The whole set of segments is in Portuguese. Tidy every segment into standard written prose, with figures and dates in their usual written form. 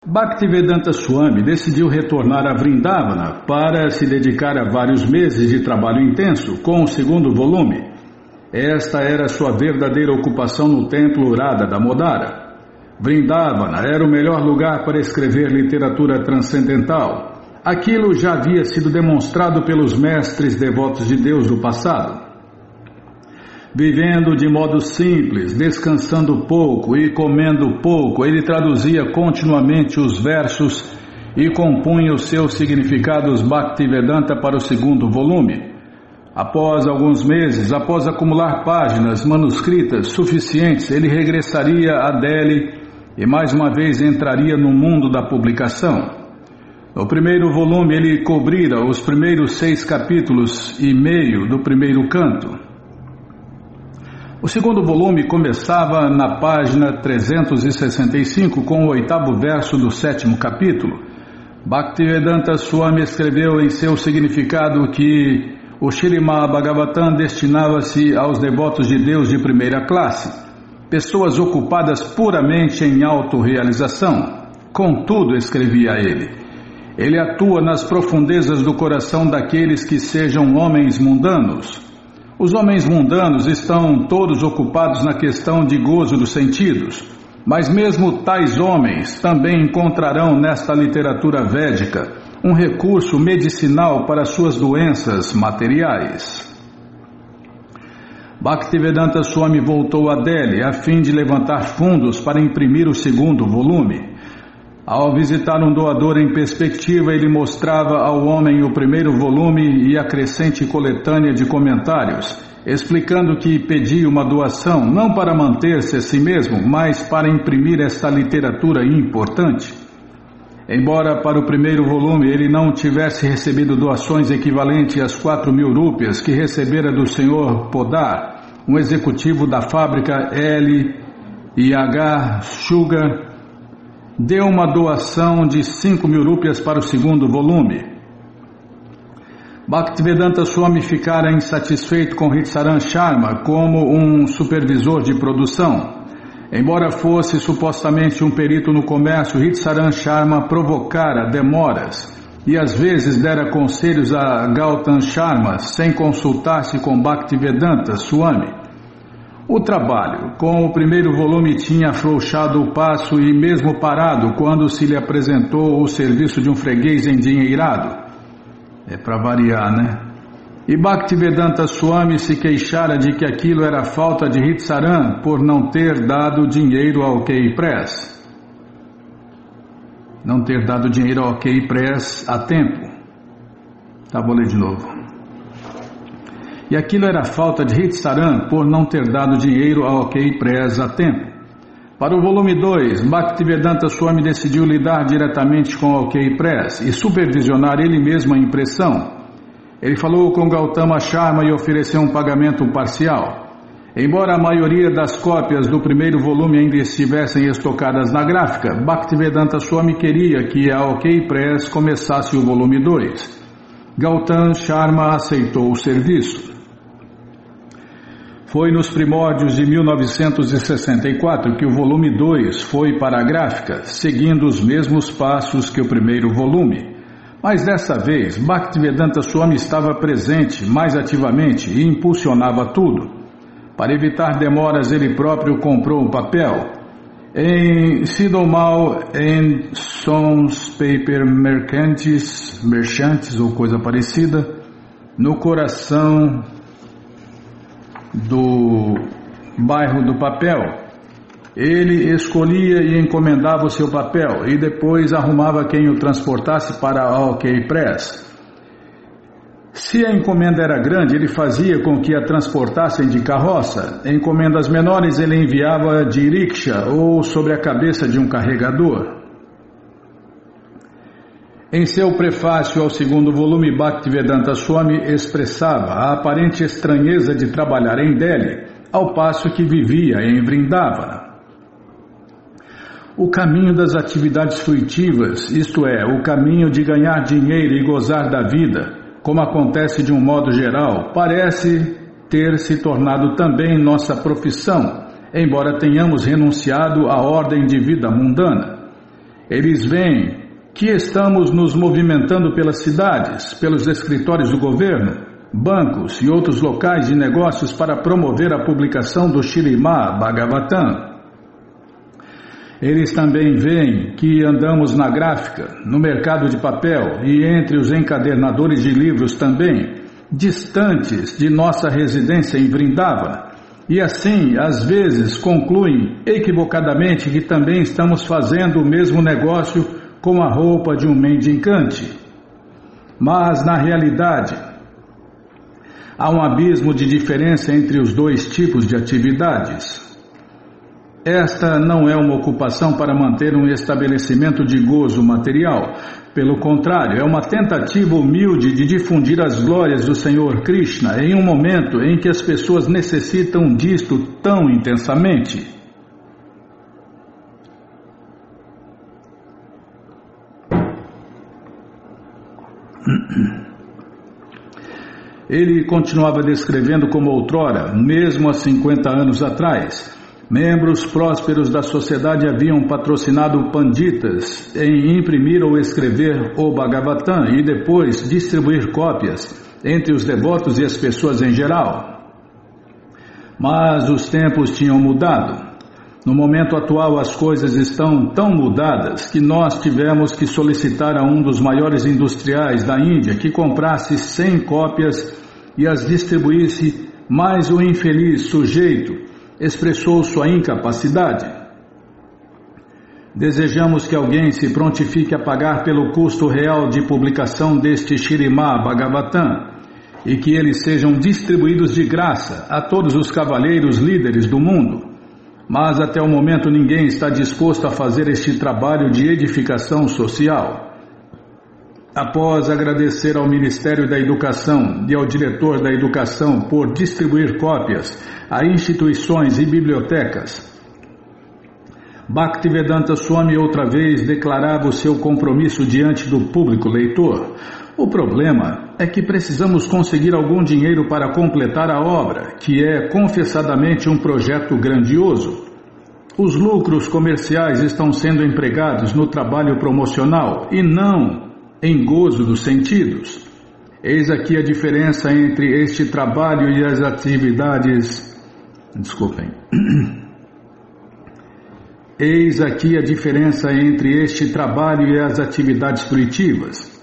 Bhaktivedanta Swami decidiu retornar a Vrindavana para se dedicar a vários meses de trabalho intenso com o segundo volume. Esta era sua verdadeira ocupação no templo Radha Damodara. Vrindavana era o melhor lugar para escrever literatura transcendental. Aquilo já havia sido demonstrado pelos mestres devotos de Deus do passado. Vivendo de modo simples, descansando pouco e comendo pouco, ele traduzia continuamente os versos e compunha os seus significados Bhaktivedanta para o segundo volume. Após alguns meses, após acumular páginas manuscritas suficientes, ele regressaria a Delhi e mais uma vez entraria no mundo da publicação. No primeiro volume, ele cobrira os primeiros 6 capítulos e meio do primeiro canto. O segundo volume começava na página 365 com o 8º verso do 7º capítulo. Bhaktivedanta Swami escreveu em seu significado que o Śrīmad Bhagavatam destinava-se aos devotos de Deus de primeira classe, pessoas ocupadas puramente em autorrealização. Contudo, escrevia ele atua nas profundezas do coração daqueles que sejam homens mundanos. Os homens mundanos estão todos ocupados na questão de gozo dos sentidos, mas mesmo tais homens também encontrarão nesta literatura védica um recurso medicinal para suas doenças materiais. Bhaktivedanta Swami voltou a Delhi a fim de levantar fundos para imprimir o segundo volume. Ao visitar um doador em perspectiva, ele mostrava ao homem o primeiro volume e a crescente coletânea de comentários, explicando que pedia uma doação não para manter-se a si mesmo, mas para imprimir esta literatura importante. Embora para o primeiro volume ele não tivesse recebido doações equivalentes às 4.000 rúpias que recebera do Sr. Podar, um executivo da fábrica L&H Sugar, deu uma doação de 5.000 rúpias para o segundo volume. Bhaktivedanta Swami ficara insatisfeito com Ritsaran Sharma como um supervisor de produção. Embora fosse supostamente um perito no comércio, Ritsaran Sharma provocara demoras e às vezes dera conselhos a Gautam Sharma sem consultar-se com Bhaktivedanta Swami. O trabalho com o primeiro volume tinha afrouxado o passo e mesmo parado quando se lhe apresentou o serviço de um freguês endinheirado. É para variar, né? E Bhaktivedanta Swami se queixara de que aquilo era falta de Ritsaran por não ter dado dinheiro ao OK Press. Não ter dado dinheiro ao OK Press a tempo. Tá, vou ler de novo. E aquilo era falta de Ritsaran por não ter dado dinheiro ao OK Press a tempo. Para o volume 2, Bhaktivedanta Swami decidiu lidar diretamente com o OK Press e supervisionar ele mesmo a impressão. Ele falou com Gautama Sharma e ofereceu um pagamento parcial. Embora a maioria das cópias do primeiro volume ainda estivessem estocadas na gráfica, Bhaktivedanta Swami queria que a OK Press começasse o volume 2. Gautama Sharma aceitou o serviço. Foi nos primórdios de 1964 que o volume 2 foi para a gráfica, seguindo os mesmos passos que o primeiro volume. Mas dessa vez, Bhaktivedanta Swami estava presente mais ativamente e impulsionava tudo. Para evitar demoras, ele próprio comprou um papel. Em Sidomal and Sons Paper Merchantes ou coisa parecida, no coração do bairro do papel, ele escolhia e encomendava o seu papel e depois arrumava quem o transportasse para a OK Press. Se a encomenda era grande, ele fazia com que a transportassem de carroça. Encomendas menores ele enviava de rickshaw ou sobre a cabeça de um carregador. Em seu prefácio ao segundo volume, Bhaktivedanta Swami expressava a aparente estranheza de trabalhar em Delhi, ao passo que vivia em Vrindavana. O caminho das atividades fruitivas, isto é, o caminho de ganhar dinheiro e gozar da vida, como acontece de um modo geral, parece ter se tornado também nossa profissão, embora tenhamos renunciado à ordem de vida mundana. Eles veem que estamos nos movimentando pelas cidades, pelos escritórios do governo, bancos e outros locais de negócios para promover a publicação do Śrīmad Bhagavatam. Eles também veem que andamos na gráfica, no mercado de papel e entre os encadernadores de livros também, distantes de nossa residência em Vrindavana, e assim, às vezes, concluem equivocadamente que também estamos fazendo o mesmo negócio com a roupa de um mendicante. Mas, na realidade, há um abismo de diferença entre os dois tipos de atividades. Esta não é uma ocupação para manter um estabelecimento de gozo material. Pelo contrário, é uma tentativa humilde de difundir as glórias do Senhor Krishna em um momento em que as pessoas necessitam disto tão intensamente. Ele continuava descrevendo como outrora, mesmo há 50 anos atrás, membros prósperos da sociedade haviam patrocinado panditas em imprimir ou escrever o Bhagavatam e depois distribuir cópias entre os devotos e as pessoas em geral. Mas os tempos tinham mudado. No momento atual as coisas estão tão mudadas que nós tivemos que solicitar a um dos maiores industriais da Índia que comprasse 100 cópias e as distribuísse, mas o infeliz sujeito expressou sua incapacidade. Desejamos que alguém se prontifique a pagar pelo custo real de publicação deste Śrīmad Bhagavatam e que eles sejam distribuídos de graça a todos os cavaleiros líderes do mundo. Mas até o momento ninguém está disposto a fazer este trabalho de edificação social. Após agradecer ao Ministério da Educação e ao Diretor da Educação por distribuir cópias a instituições e bibliotecas, Bhaktivedanta Swami outra vez declarava o seu compromisso diante do público leitor. O problema é que precisamos conseguir algum dinheiro para completar a obra, que é confessadamente um projeto grandioso. Os lucros comerciais estão sendo empregados no trabalho promocional e não em gozo dos sentidos. Eis aqui a diferença entre este trabalho e as atividades... Eis aqui a diferença entre este trabalho e as atividades fruitivas.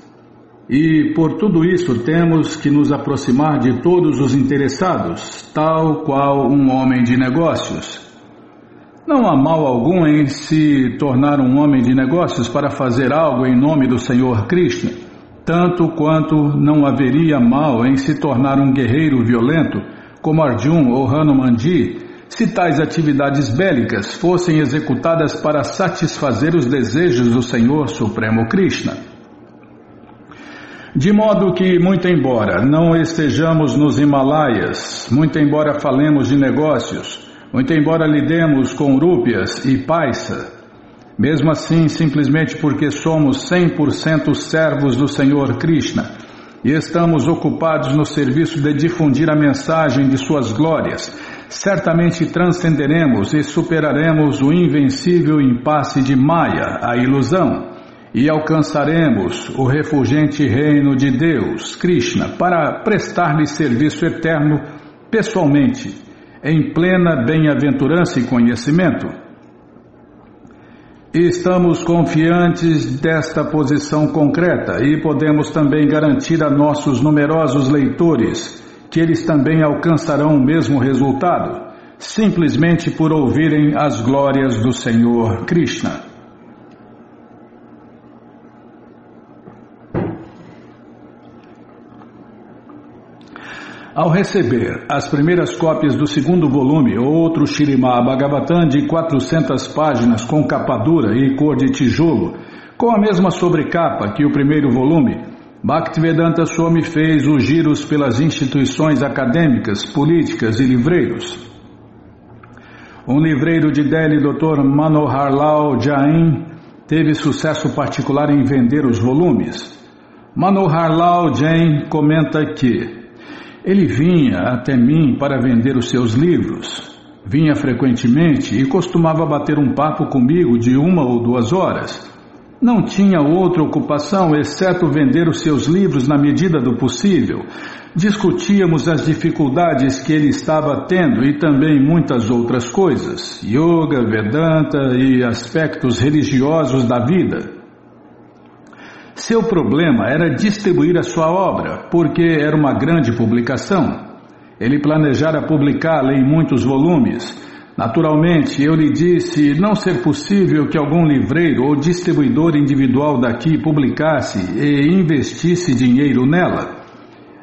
E por tudo isso temos que nos aproximar de todos os interessados, tal qual um homem de negócios. Não há mal algum em se tornar um homem de negócios para fazer algo em nome do Senhor Krishna, tanto quanto não haveria mal em se tornar um guerreiro violento, como Arjuna ou Hanumanji, se tais atividades bélicas fossem executadas para satisfazer os desejos do Senhor Supremo Krishna. De modo que, muito embora não estejamos nos Himalaias, muito embora falemos de negócios, muito embora lidemos com rúpias e paisa, mesmo assim, simplesmente porque somos 100% servos do Senhor Krishna e estamos ocupados no serviço de difundir a mensagem de suas glórias, certamente transcenderemos e superaremos o invencível impasse de Maya, a ilusão, e alcançaremos o refulgente reino de Deus, Krishna, para prestar-lhe serviço eterno pessoalmente, em plena bem-aventurança e conhecimento. Estamos confiantes desta posição concreta e podemos também garantir a nossos numerosos leitores que eles também alcançarão o mesmo resultado, simplesmente por ouvirem as glórias do Senhor Krishna. Ao receber as primeiras cópias do segundo volume, outro Śrīmad Bhagavatam de 400 páginas com capa dura e cor de tijolo, com a mesma sobrecapa que o primeiro volume, Bhaktivedanta Swami fez os giros pelas instituições acadêmicas, políticas e livreiros. Um livreiro de Delhi, Dr. Manohar Lal Jain, teve sucesso particular em vender os volumes. Manohar Lal Jain comenta que ele vinha até mim para vender os seus livros. Vinha frequentemente e costumava bater um papo comigo de 1 ou 2 horas. não tinha outra ocupação exceto vender os seus livros na medida do possível. Discutíamos as dificuldades que ele estava tendo e também muitas outras coisas, yoga, Vedanta e aspectos religiosos da vida. Seu problema era distribuir a sua obra, porque era uma grande publicação. Ele planejara publicá-la em muitos volumes. Naturalmente, eu lhe disse não ser possível que algum livreiro ou distribuidor individual daqui publicasse e investisse dinheiro nela.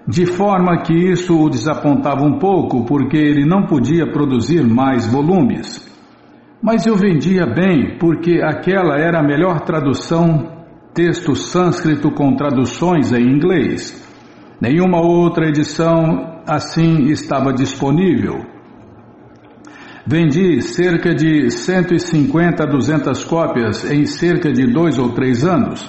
De forma que isso o desapontava um pouco, porque ele não podia produzir mais volumes. Mas eu vendia bem, porque aquela era a melhor tradução, texto sânscrito com traduções em inglês. Nenhuma outra edição assim estava disponível. Vendi cerca de 150 a 200 cópias em cerca de 2 ou 3 anos.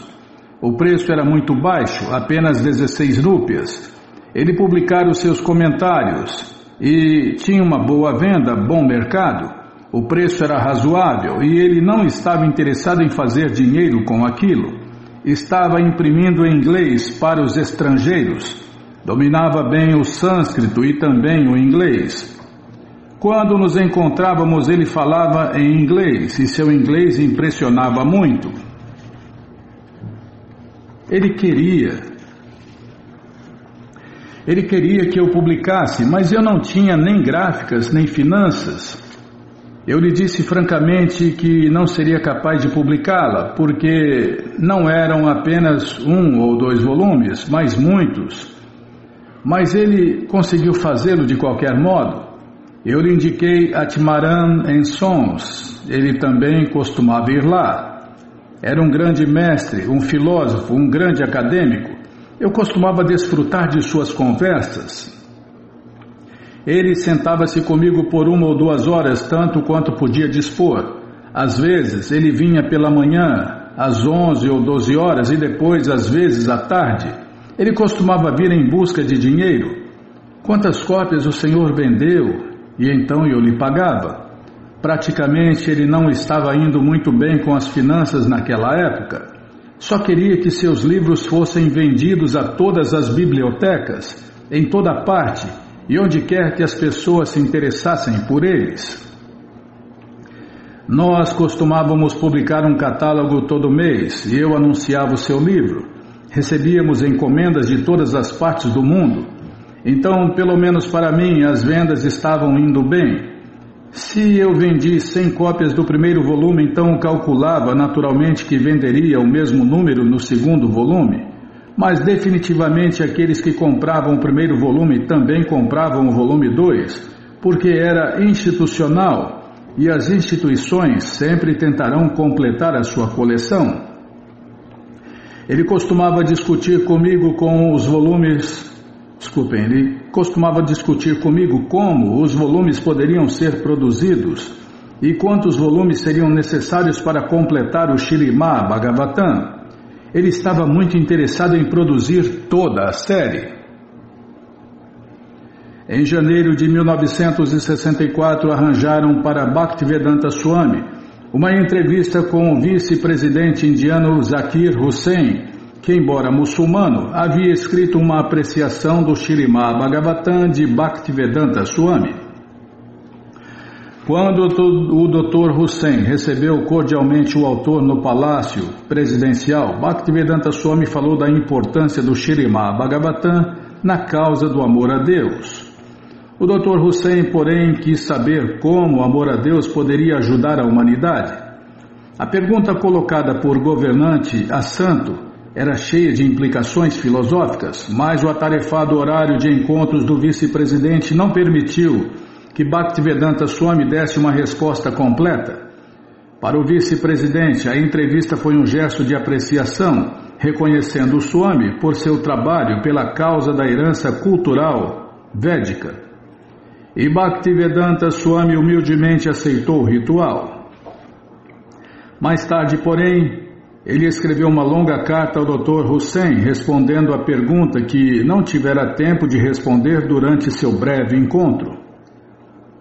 O preço era muito baixo, apenas 16 rúpias. Ele publicara os seus comentários e tinha uma boa venda, bom mercado. O preço era razoável e ele não estava interessado em fazer dinheiro com aquilo. Estava imprimindo em inglês para os estrangeiros. Dominava bem o sânscrito e também o inglês. Quando nos encontrávamos, ele falava em inglês e seu inglês impressionava muito. Ele queria que eu publicasse, mas eu não tinha nem gráficas, nem finanças. Eu lhe disse francamente que não seria capaz de publicá-la, porque não eram apenas 1 ou 2 volumes, mas muitos. Mas ele conseguiu fazê-lo de qualquer modo. Eu lhe indiquei Atmaran and Sons. Ele também costumava ir lá. Era um grande mestre, um filósofo, um grande acadêmico. Eu costumava desfrutar de suas conversas. Ele sentava-se comigo por 1 ou 2 horas, tanto quanto podia dispor. Às vezes, ele vinha pela manhã, às 11 ou 12 horas, e depois, às vezes, à tarde. Ele costumava vir em busca de dinheiro. Quantas cópias o senhor vendeu? E então eu lhe pagava. Praticamente, ele não estava indo muito bem com as finanças naquela época. Só queria que seus livros fossem vendidos a todas as bibliotecas, em toda parte, e onde quer que as pessoas se interessassem por eles. Nós costumávamos publicar um catálogo todo mês, e eu anunciava o seu livro. Recebíamos encomendas de todas as partes do mundo. Então, pelo menos para mim, as vendas estavam indo bem. Se eu vendi 100 cópias do primeiro volume, então calculava naturalmente que venderia o mesmo número no segundo volume. Mas definitivamente aqueles que compravam o primeiro volume também compravam o volume 2, porque era institucional e as instituições sempre tentarão completar a sua coleção. Ele costumava discutir comigo como os volumes poderiam ser produzidos e quantos volumes seriam necessários para completar o Śrīmad Bhagavatam. Ele estava muito interessado em produzir toda a série. Em janeiro de 1964, arranjaram para Bhaktivedanta Swami uma entrevista com o vice-presidente indiano Zakir Hussain, que, embora muçulmano, havia escrito uma apreciação do Śrīmad Bhagavatam de Bhaktivedanta Swami. Quando o Dr. Hussain recebeu cordialmente o autor no palácio presidencial, Bhaktivedanta Swami falou da importância do Śrīmad Bhagavatam na causa do amor a Deus. O Dr. Hussain, porém, quis saber como o amor a Deus poderia ajudar a humanidade. A pergunta colocada por governante a santo era cheia de implicações filosóficas, mas o atarefado horário de encontros do vice-presidente não permitiu que Bhaktivedanta Swami desse uma resposta completa. Para o vice-presidente, a entrevista foi um gesto de apreciação, reconhecendo o Swami por seu trabalho pela causa da herança cultural védica. E Bhaktivedanta Swami humildemente aceitou o ritual. Mais tarde, porém, ele escreveu uma longa carta ao Dr. Hussain, respondendo à pergunta que não tivera tempo de responder durante seu breve encontro.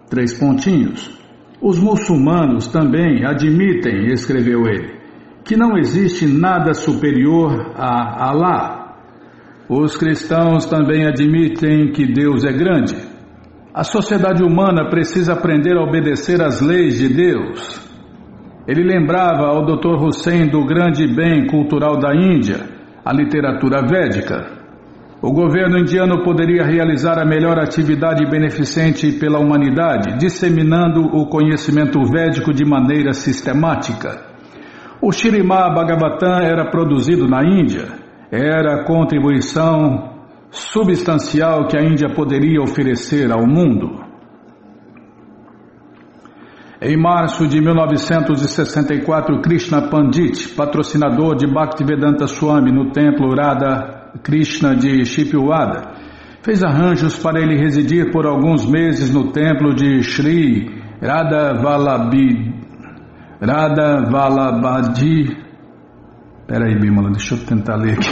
3 pontinhos. Os muçulmanos também admitem, escreveu ele, que não existe nada superior a Alá. Os cristãos também admitem que Deus é grande. A sociedade humana precisa aprender a obedecer às leis de Deus. Ele lembrava ao Dr. Hussein do grande bem cultural da Índia, a literatura védica. O governo indiano poderia realizar a melhor atividade beneficente pela humanidade, disseminando o conhecimento védico de maneira sistemática. O Śrīmad Bhagavatam era produzido na Índia. Era a contribuição substancial que a Índia poderia oferecer ao mundo. Em março de 1964, Krishna Pandit, patrocinador de Bhaktivedanta Swami no templo Radha Krishna de Chipawada, fez arranjos para ele residir por alguns meses no templo de Sri Radha Vallabhji. Peraí, Bimala, deixa eu tentar ler aqui.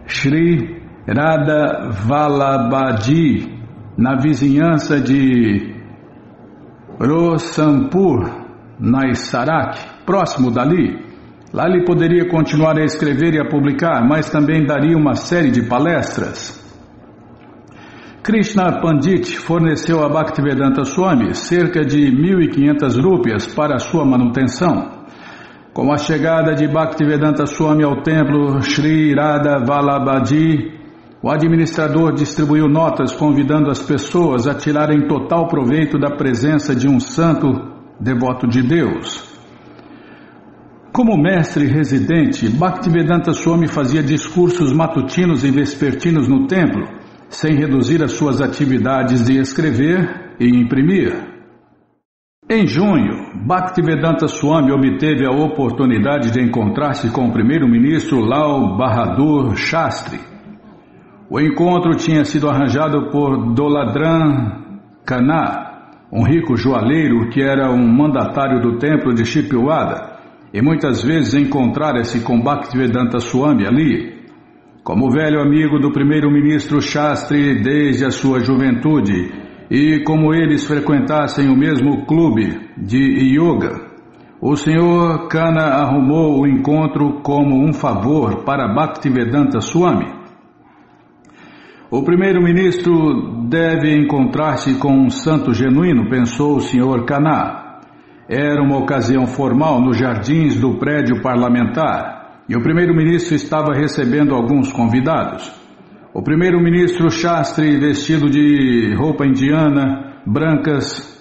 Sri Radha Vallabhji, na vizinhança de Rosampur, Naisarak, próximo dali. Lá ele poderia continuar a escrever e a publicar, mas também daria uma série de palestras. Krishna Pandit forneceu a Bhaktivedanta Swami cerca de 1.500 rúpias para sua manutenção. Com a chegada de Bhaktivedanta Swami ao templo Sri Radha Vallabhji, o administrador distribuiu notas convidando as pessoas a tirarem total proveito da presença de um santo devoto de Deus. Como mestre residente, Bhaktivedanta Swami fazia discursos matutinos e vespertinos no templo, sem reduzir as suas atividades de escrever e imprimir. Em junho, Bhaktivedanta Swami obteve a oportunidade de encontrar-se com o primeiro-ministro Lal Bahadur Shastri. O encontro tinha sido arranjado por Doladran Khanna, um rico joalheiro que era um mandatário do templo de Chipawada, e muitas vezes encontrara-se com Bhaktivedanta Swami ali. Como velho amigo do primeiro-ministro Shastri desde a sua juventude, e como eles frequentassem o mesmo clube de yoga, o Sr. Khanna arrumou o encontro como um favor para Bhaktivedanta Swami. O primeiro-ministro deve encontrar-se com um santo genuíno, pensou o Sr. Khanna. Era uma ocasião formal nos jardins do prédio parlamentar e o primeiro-ministro estava recebendo alguns convidados. O primeiro-ministro Shastri, vestido de roupa indiana, brancas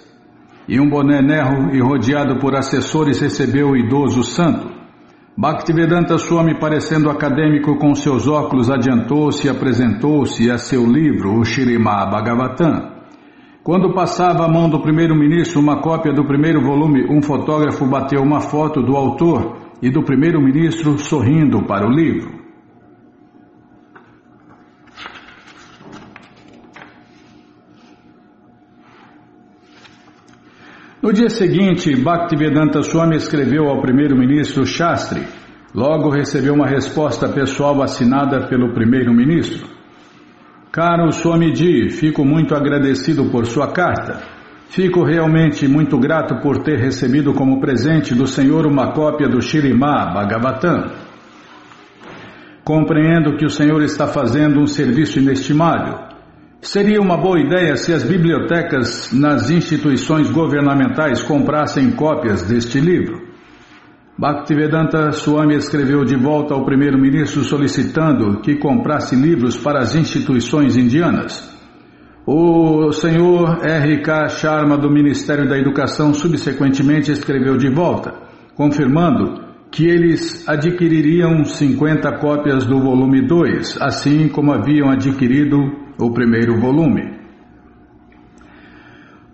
e um boné nerro e rodeado por assessores, recebeu o idoso santo. Bhaktivedanta Swami, parecendo acadêmico com seus óculos, adiantou-se e apresentou-se a seu livro, o Śrīmad Bhagavatam. Quando passava a mão do primeiro-ministro uma cópia do primeiro volume, um fotógrafo bateu uma foto do autor e do primeiro-ministro sorrindo para o livro. No dia seguinte, Bhaktivedanta Swami escreveu ao primeiro-ministro Shastri. Logo recebeu uma resposta pessoal assinada pelo primeiro-ministro. Caro Swamiji, fico muito agradecido por sua carta. Fico realmente muito grato por ter recebido como presente do Senhor uma cópia do Śrīmad Bhagavatam. Compreendo que o Senhor está fazendo um serviço inestimável. Seria uma boa ideia se as bibliotecas nas instituições governamentais comprassem cópias deste livro. Bhaktivedanta Swami escreveu de volta ao primeiro-ministro solicitando que comprasse livros para as instituições indianas. O senhor R.K. Sharma do Ministério da Educação subsequentemente escreveu de volta, confirmando que eles adquiririam 50 cópias do volume 2, assim como haviam adquirido o primeiro volume.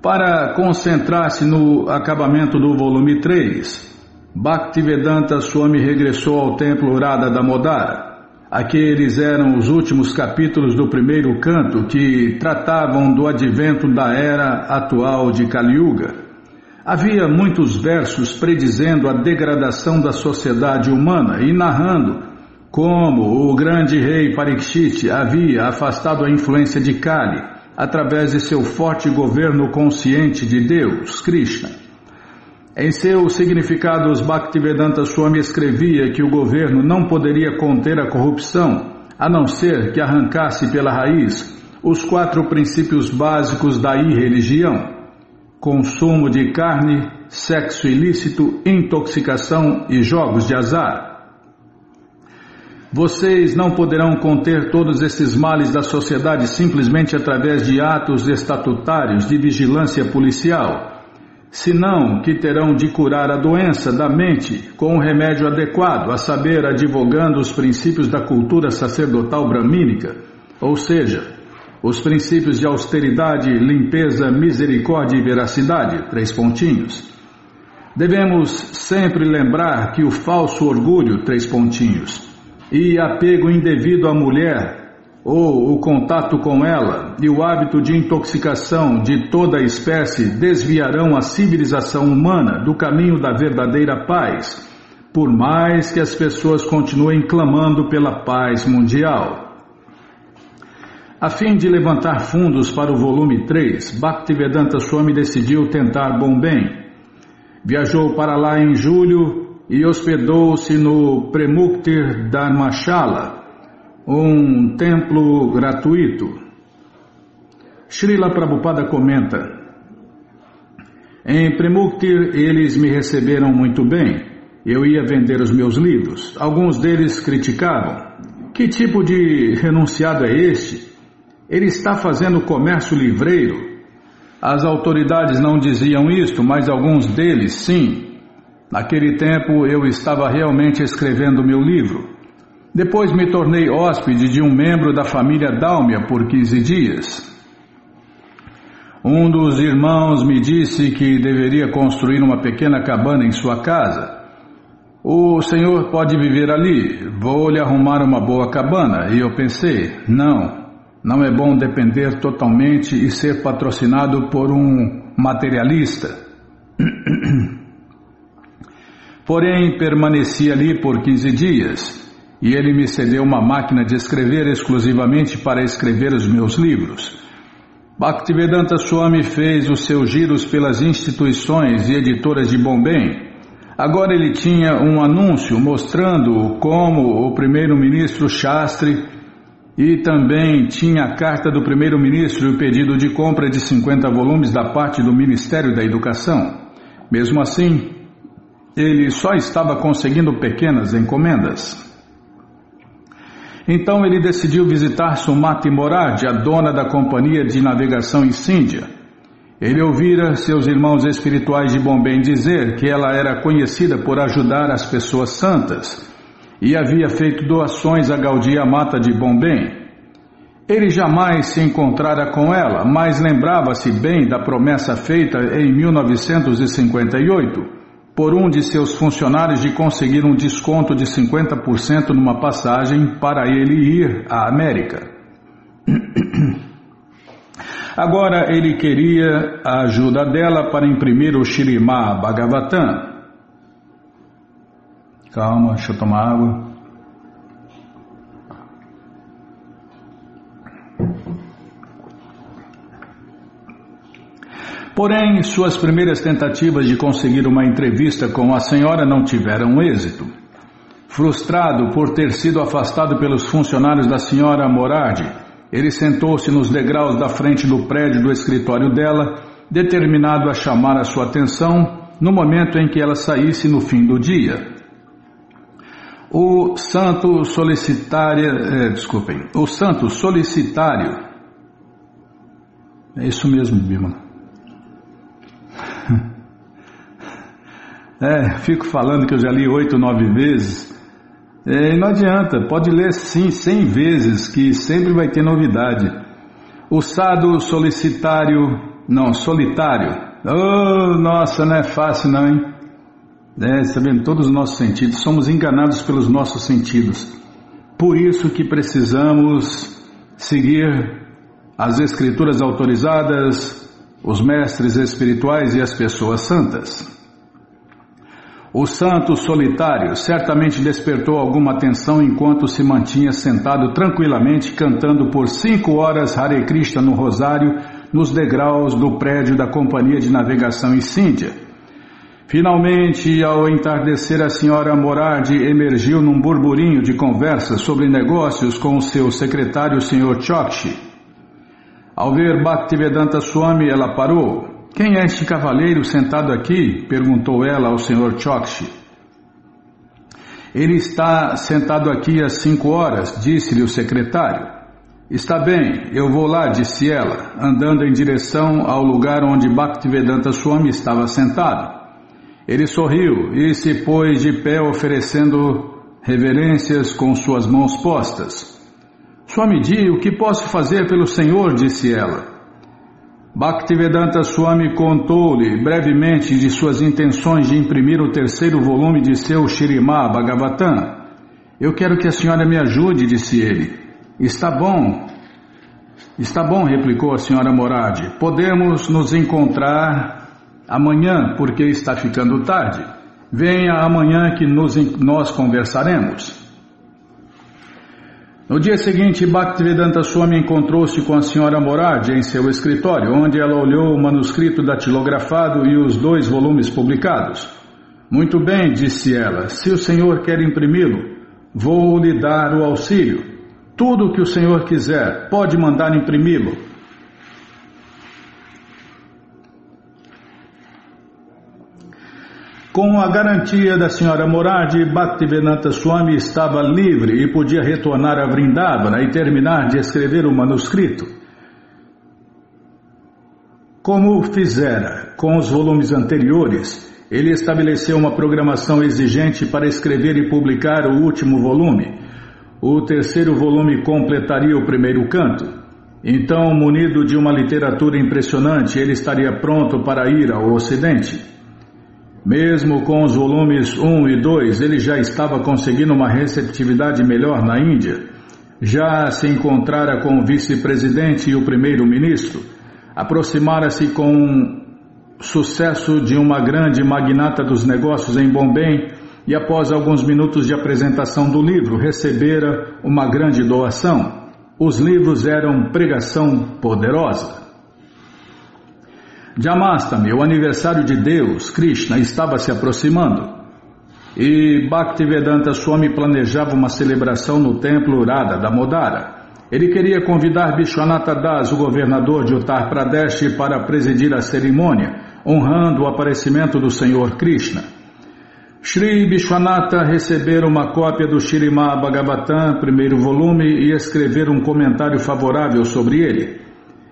Para concentrar-se no acabamento do volume 3, Bhaktivedanta Swami regressou ao templo Radha Damodara. Aqueles eram os últimos capítulos do primeiro canto que tratavam do advento da era atual de Kali Yuga. Havia muitos versos predizendo a degradação da sociedade humana e narrando como o grande rei Parikshit havia afastado a influência de Kali através de seu forte governo consciente de Deus, Krishna. Em seus significados, Bhaktivedanta Swami escrevia que o governo não poderia conter a corrupção, a não ser que arrancasse pela raiz os 4 princípios básicos da irreligião: consumo de carne, sexo ilícito, intoxicação e jogos de azar. Vocês não poderão conter todos esses males da sociedade simplesmente através de atos estatutários de vigilância policial, senão que terão de curar a doença da mente com um remédio adequado, a saber, advogando os princípios da cultura sacerdotal bramínica, ou seja, os princípios de austeridade, limpeza, misericórdia e veracidade, 3 pontinhos. Devemos sempre lembrar que o falso orgulho, 3 pontinhos, e apego indevido à mulher, ou o contato com ela, e o hábito de intoxicação de toda a espécie desviarão a civilização humana do caminho da verdadeira paz, por mais que as pessoas continuem clamando pela paz mundial. A fim de levantar fundos para o volume 3, Bhaktivedanta Swami decidiu tentar Bombay. Viajou para lá em julho e hospedou-se no Premuktir Dharmashala, um templo gratuito. Srila Prabhupada comenta: em Premuktir eles me receberam muito bem. Eu ia vender os meus livros. Alguns deles criticavam: que tipo de renunciado é este? Ele está fazendo comércio livreiro. As autoridades não diziam isto, mas alguns deles sim. Naquele tempo eu estava realmente escrevendo meu livro. Depois me tornei hóspede de um membro da família Dalmia por 15 dias. Um dos irmãos me disse que deveria construir uma pequena cabana em sua casa. O senhor pode viver ali, vou lhe arrumar uma boa cabana. E eu pensei, não é bom depender totalmente e ser patrocinado por um materialista. Porém, permaneci ali por 15 dias e ele me cedeu uma máquina de escrever exclusivamente para escrever os meus livros. Bhaktivedanta Swami fez os seus giros pelas instituições e editoras de Bombay. Agora ele tinha um anúncio mostrando como o primeiro-ministro Shastri, e também tinha a carta do primeiro-ministro e o pedido de compra de 50 volumes da parte do Ministério da Educação. Mesmo assim, ele só estava conseguindo pequenas encomendas. Então ele decidiu visitar Sumati Morad, a dona da companhia de navegação em Sindhia. Ele ouvira seus irmãos espirituais de Bombay dizer que ela era conhecida por ajudar as pessoas santas e havia feito doações à Gaudiya Mata de Bombay. Ele jamais se encontrara com ela, mas lembrava-se bem da promessa feita em 1958 por um de seus funcionários de conseguir um desconto de 50% numa passagem para ele ir à América. Agora ele queria a ajuda dela para imprimir o Śrīmad Bhagavatam. Calma, deixa eu tomar água. Porém, suas primeiras tentativas de conseguir uma entrevista com a senhora não tiveram êxito. Frustrado por ter sido afastado pelos funcionários da senhora Morardi, ele sentou-se nos degraus da frente do prédio do escritório dela, determinado a chamar a sua atenção no momento em que ela saísse no fim do dia. O santo solicitário, é isso mesmo, Bima. Fico falando que eu já li 8 ou 9 vezes, não adianta, pode ler sim 100 vezes, que sempre vai ter novidade. O sadhu solitário, oh, nossa, não é fácil não, hein? Está vendo, todos os nossos sentidos, somos enganados pelos nossos sentidos. Por isso que precisamos seguir as escrituras autorizadas, os mestres espirituais e as pessoas santas. O santo solitário certamente despertou alguma atenção enquanto se mantinha sentado tranquilamente cantando por 5 horas Hare Krishna no rosário nos degraus do prédio da companhia de navegação em Sindhia. Finalmente, ao entardecer, a senhora Morardi emergiu num burburinho de conversa sobre negócios com o seu secretário, o Sr. Chokshi. Ao ver Bhaktivedanta Swami, ela parou. "Quem é este cavalheiro sentado aqui?" perguntou ela ao Sr. Chokshi. "Ele está sentado aqui há 5 horas, disse-lhe o secretário. "Está bem, eu vou lá", disse ela, andando em direção ao lugar onde Bhaktivedanta Swami estava sentado. Ele sorriu e se pôs de pé oferecendo reverências com suas mãos postas. "Swamiji, o que posso fazer pelo senhor?" disse ela. Bhaktivedanta Swami contou-lhe brevemente de suas intenções de imprimir o 3º volume de seu Śrīmad Bhagavatam. "Eu quero que a senhora me ajude", disse ele. Está bom, replicou a senhora Morardi. "Podemos nos encontrar amanhã, porque está ficando tarde. Venha amanhã que nós conversaremos." No dia seguinte, Bhaktivedanta Swami encontrou-se com a senhora Morardi em seu escritório, onde ela olhou o manuscrito datilografado e os 2 volumes publicados. "Muito bem", disse ela, "se o senhor quer imprimi-lo, vou lhe dar o auxílio. Tudo o que o senhor quiser, pode mandar imprimi-lo." Com a garantia da senhora Morardi, Bhaktivedanta Swami estava livre e podia retornar a Vrindavana e terminar de escrever o manuscrito. Como fizera com os volumes anteriores, ele estabeleceu uma programação exigente para escrever e publicar o último volume. O 3º volume completaria o 1º canto. Então, munido de uma literatura impressionante, ele estaria pronto para ir ao Ocidente. Mesmo com os volumes 1 e 2, ele já estava conseguindo uma receptividade melhor na Índia. Já se encontrara com o vice-presidente e o primeiro-ministro. Aproximara-se com sucesso de uma grande magnata dos negócios em Bombay e, após alguns minutos de apresentação do livro, recebera uma grande doação. Os livros eram pregação poderosa. Jamastami, o aniversário de Deus, Krishna, estava se aproximando e Bhaktivedanta Swami planejava uma celebração no templo Radha Damodara. Ele queria convidar Vishwanatha Das, o governador de Uttar Pradesh, para presidir a cerimônia, honrando o aparecimento do Senhor Krishna. Shri Vishwanatha recebera uma cópia do Śrīmad Bhagavatam, 1º volume, e escrever um comentário favorável sobre ele.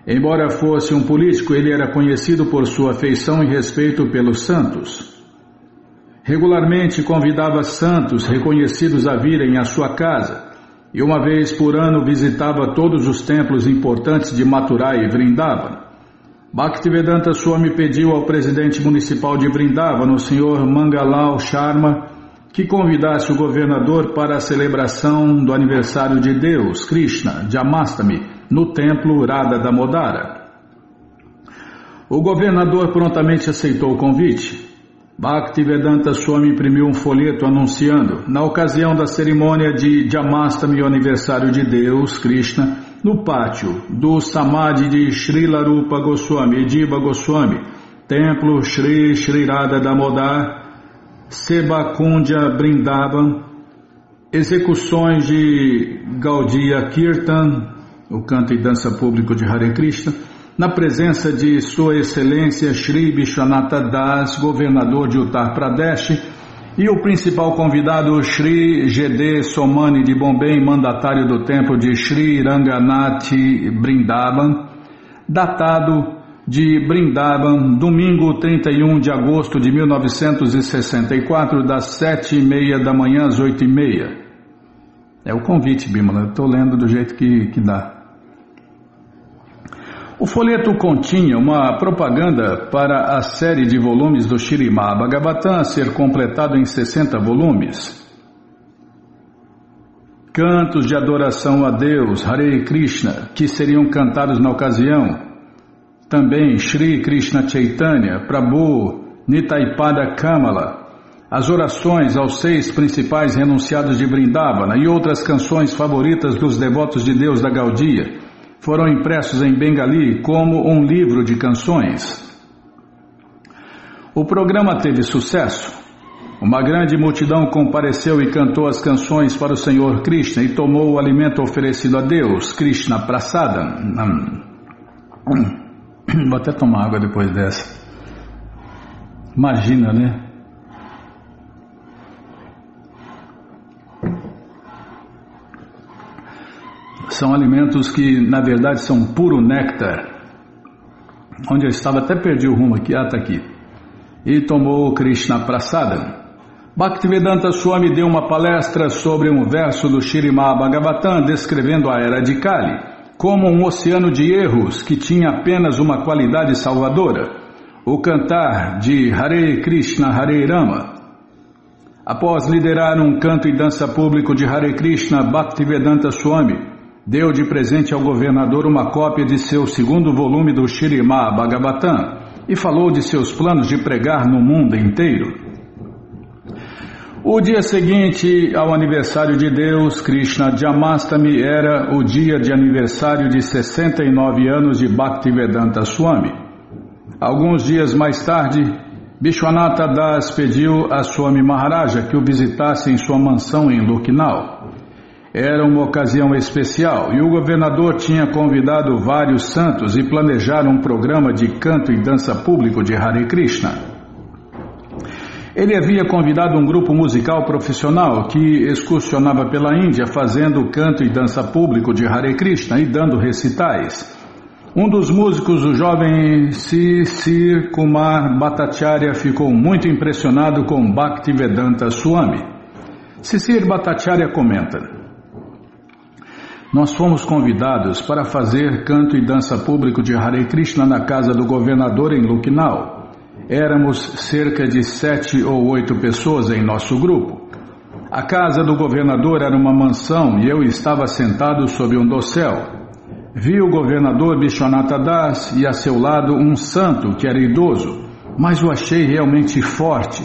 Embora fosse um político, ele era conhecido por sua afeição e respeito pelos santos. Regularmente convidava santos reconhecidos a virem à sua casa, e uma vez por ano visitava todos os templos importantes de Maturai e Vrindavana. Bhaktivedanta Swami pediu ao presidente municipal de Vrindavana, o Sr. Mangalal Sharma, que convidasse o governador para a celebração do aniversário de Deus, Krishna, Jamastami, no templo Radha Damodara. O governador prontamente aceitou o convite. Bhaktivedanta Swami imprimiu um folheto anunciando, na ocasião da cerimônia de Jamastami, o aniversário de Deus, Krishna, no pátio do Samadhi de Srila Rupa Goswami e Jiva Goswami, templo Shri Shri Radha Damodar, Sebakundja Brindavan, execuções de Gaudiya Kirtan, o canto e dança público de Hare Krishna, na presença de Sua Excelência Shri Vishwanatha Das, governador de Uttar Pradesh, e o principal convidado Shri G.D. Somani de Bombay, mandatário do templo de Shri Ranganath Brindavan, datado de Brindavan, domingo 31 de agosto de 1964, das 7h30 da manhã às 8h30. É o convite, Bimala, eu estou lendo do jeito que dá. O folheto continha uma propaganda para a série de volumes do Śrīmad Bhagavatam a ser completado em 60 volumes. Cantos de adoração a Deus, Hare Krishna, que seriam cantados na ocasião. Também Shri Krishna Chaitanya, Prabhu, Nitaipada Kamala, as orações aos 6 principais renunciados de Vrindavana e outras canções favoritas dos devotos de Deus da Gaudiya foram impressos em Bengali como um livro de canções. O programa teve sucesso. Uma grande multidão compareceu e cantou as canções para o Senhor Krishna e tomou o alimento oferecido a Deus, Krishna Prasadam. Vou até tomar água depois dessa. Imagina, né? São alimentos que, na verdade, são puro néctar. Onde eu estava, até perdi o rumo aqui. Está aqui. E tomou Krishna Prasadam. Bhaktivedanta Swami deu uma palestra sobre um verso do Śrīmad Bhagavatam descrevendo a era de Kali como um oceano de erros que tinha apenas uma qualidade salvadora, o cantar de Hare Krishna Hare Rama. Após liderar um canto e dança público de Hare Krishna, Bhaktivedanta Swami deu de presente ao governador uma cópia de seu segundo volume do Śrīmad Bhagavatam e falou de seus planos de pregar no mundo inteiro. O dia seguinte ao aniversário de Deus, Krishna Janmashtami, era o dia de aniversário de 69 anos de Bhaktivedanta Swami. Alguns dias mais tarde, Vishwanatha Das pediu a Swami Maharaja que o visitasse em sua mansão em Lucknow. Era uma ocasião especial e o governador tinha convidado vários santos e planejaram um programa de canto e dança público de Hare Krishna. Ele havia convidado um grupo musical profissional que excursionava pela Índia fazendo canto e dança público de Hare Krishna e dando recitais. Um dos músicos, o jovem Sisir Kumar Bhattacharya, ficou muito impressionado com Bhaktivedanta Swami. Sisir Bhattacharya comenta: nós fomos convidados para fazer canto e dança público de Hare Krishna na casa do governador em Lucknow. Éramos cerca de 7 ou 8 pessoas em nosso grupo. A casa do governador era uma mansão e eu estava sentado sob um dossel. Vi o governador Vishwanatha Das e a seu lado um santo que era idoso, mas o achei realmente forte.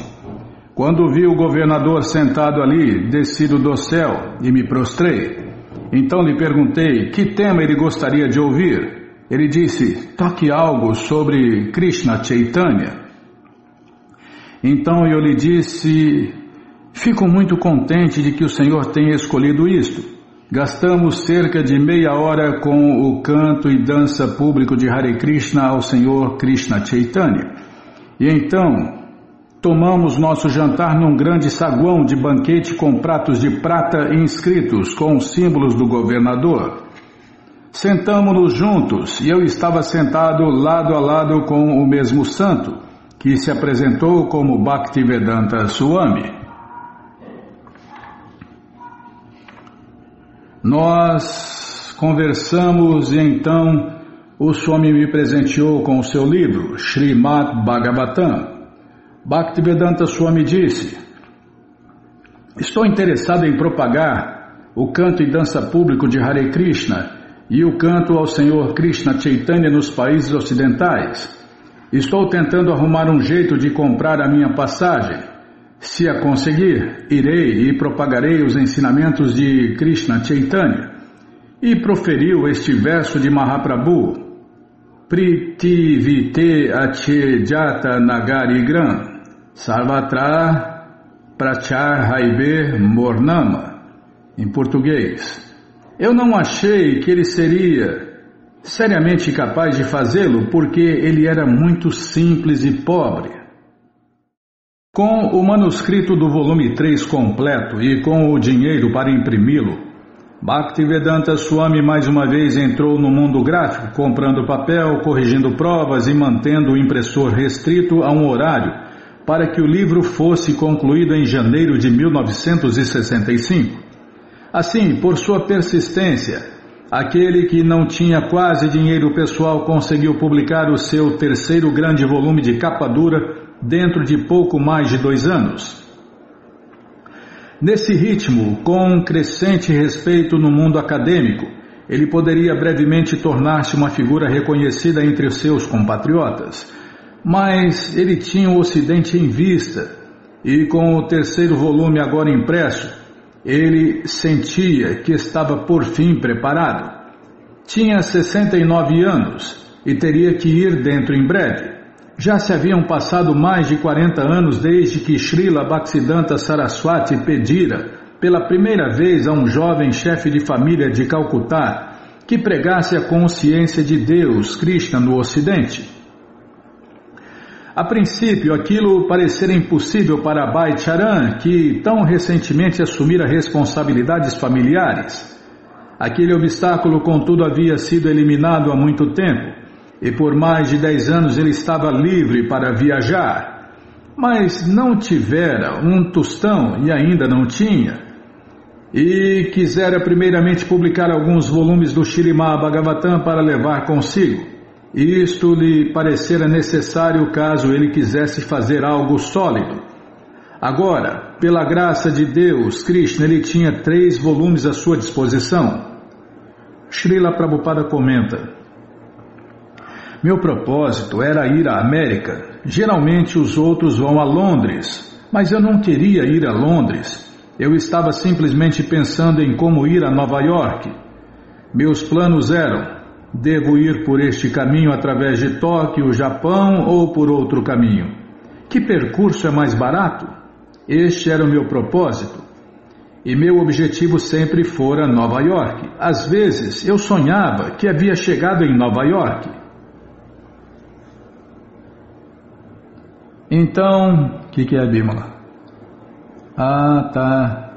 Quando vi o governador sentado ali, desci do dossel e me prostrei. Então lhe perguntei que tema ele gostaria de ouvir. Ele disse: toque algo sobre Krishna Chaitanya. Então eu lhe disse: fico muito contente de que o Senhor tenha escolhido isto. Gastamos cerca de meia hora com o canto e dança público de Hare Krishna ao Senhor Krishna Chaitanya. E então tomamos nosso jantar num grande saguão de banquete com pratos de prata inscritos com os símbolos do governador. Sentamo-nos juntos e eu estava sentado lado a lado com o mesmo santo, que se apresentou como Bhaktivedanta Swami. Nós conversamos e então o Swami me presenteou com o seu livro, Śrīmad Bhagavatam. Bhaktivedanta Swami disse: estou interessado em propagar o canto e dança público de Hare Krishna e o canto ao Senhor Krishna Chaitanya nos países ocidentais. Estou tentando arrumar um jeito de comprar a minha passagem. Se a conseguir, irei e propagarei os ensinamentos de Krishna Chaitanya. E proferiu este verso de Mahaprabhu: Pritivite Achejata Nagarigram Sarvatra Prachar Haive Mornama. Em português: eu não achei que ele seria seriamente capaz de fazê-lo porque ele era muito simples e pobre. Com o manuscrito do volume 3 completo e com o dinheiro para imprimi-lo, Bhaktivedanta Swami mais uma vez entrou no mundo gráfico, comprando papel, corrigindo provas e mantendo o impressor restrito a um horário para que o livro fosse concluído em janeiro de 1965. Assim, por sua persistência, aquele que não tinha quase dinheiro pessoal conseguiu publicar o seu terceiro grande volume de capa dura dentro de pouco mais de 2 anos. Nesse ritmo, com crescente respeito no mundo acadêmico, ele poderia brevemente tornar-se uma figura reconhecida entre os seus compatriotas. Mas ele tinha o Ocidente em vista, e com o terceiro volume agora impresso, ele sentia que estava por fim preparado. Tinha 69 anos e teria que ir dentro em breve. Já se haviam passado mais de 40 anos desde que Srila Bhaktisiddhanta Saraswati pedira, pela primeira vez a um jovem chefe de família de Calcutá, que pregasse a consciência de Deus, Krishna, no Ocidente. A princípio, aquilo parecera impossível para Bhai Charan, que tão recentemente assumira responsabilidades familiares. Aquele obstáculo, contudo, havia sido eliminado há muito tempo, e por mais de 10 anos ele estava livre para viajar, mas não tivera um tostão e ainda não tinha, e quisera primeiramente publicar alguns volumes do Śrīmad Bhagavatam para levar consigo. Isto lhe parecera necessário caso ele quisesse fazer algo sólido. Agora, pela graça de Deus, Krishna, ele tinha 3 volumes à sua disposição. Srila Prabhupada comenta: meu propósito era ir à América. Geralmente os outros vão a Londres, mas eu não queria ir a Londres. Eu estava simplesmente pensando em como ir a Nova York. Meus planos eram: devo ir por este caminho através de Tóquio, Japão, ou por outro caminho? Que percurso é mais barato? Este era o meu propósito. E meu objetivo sempre fora Nova York. Às vezes eu sonhava que havia chegado em Nova York. Então, o que é, Bímola? Ah, tá.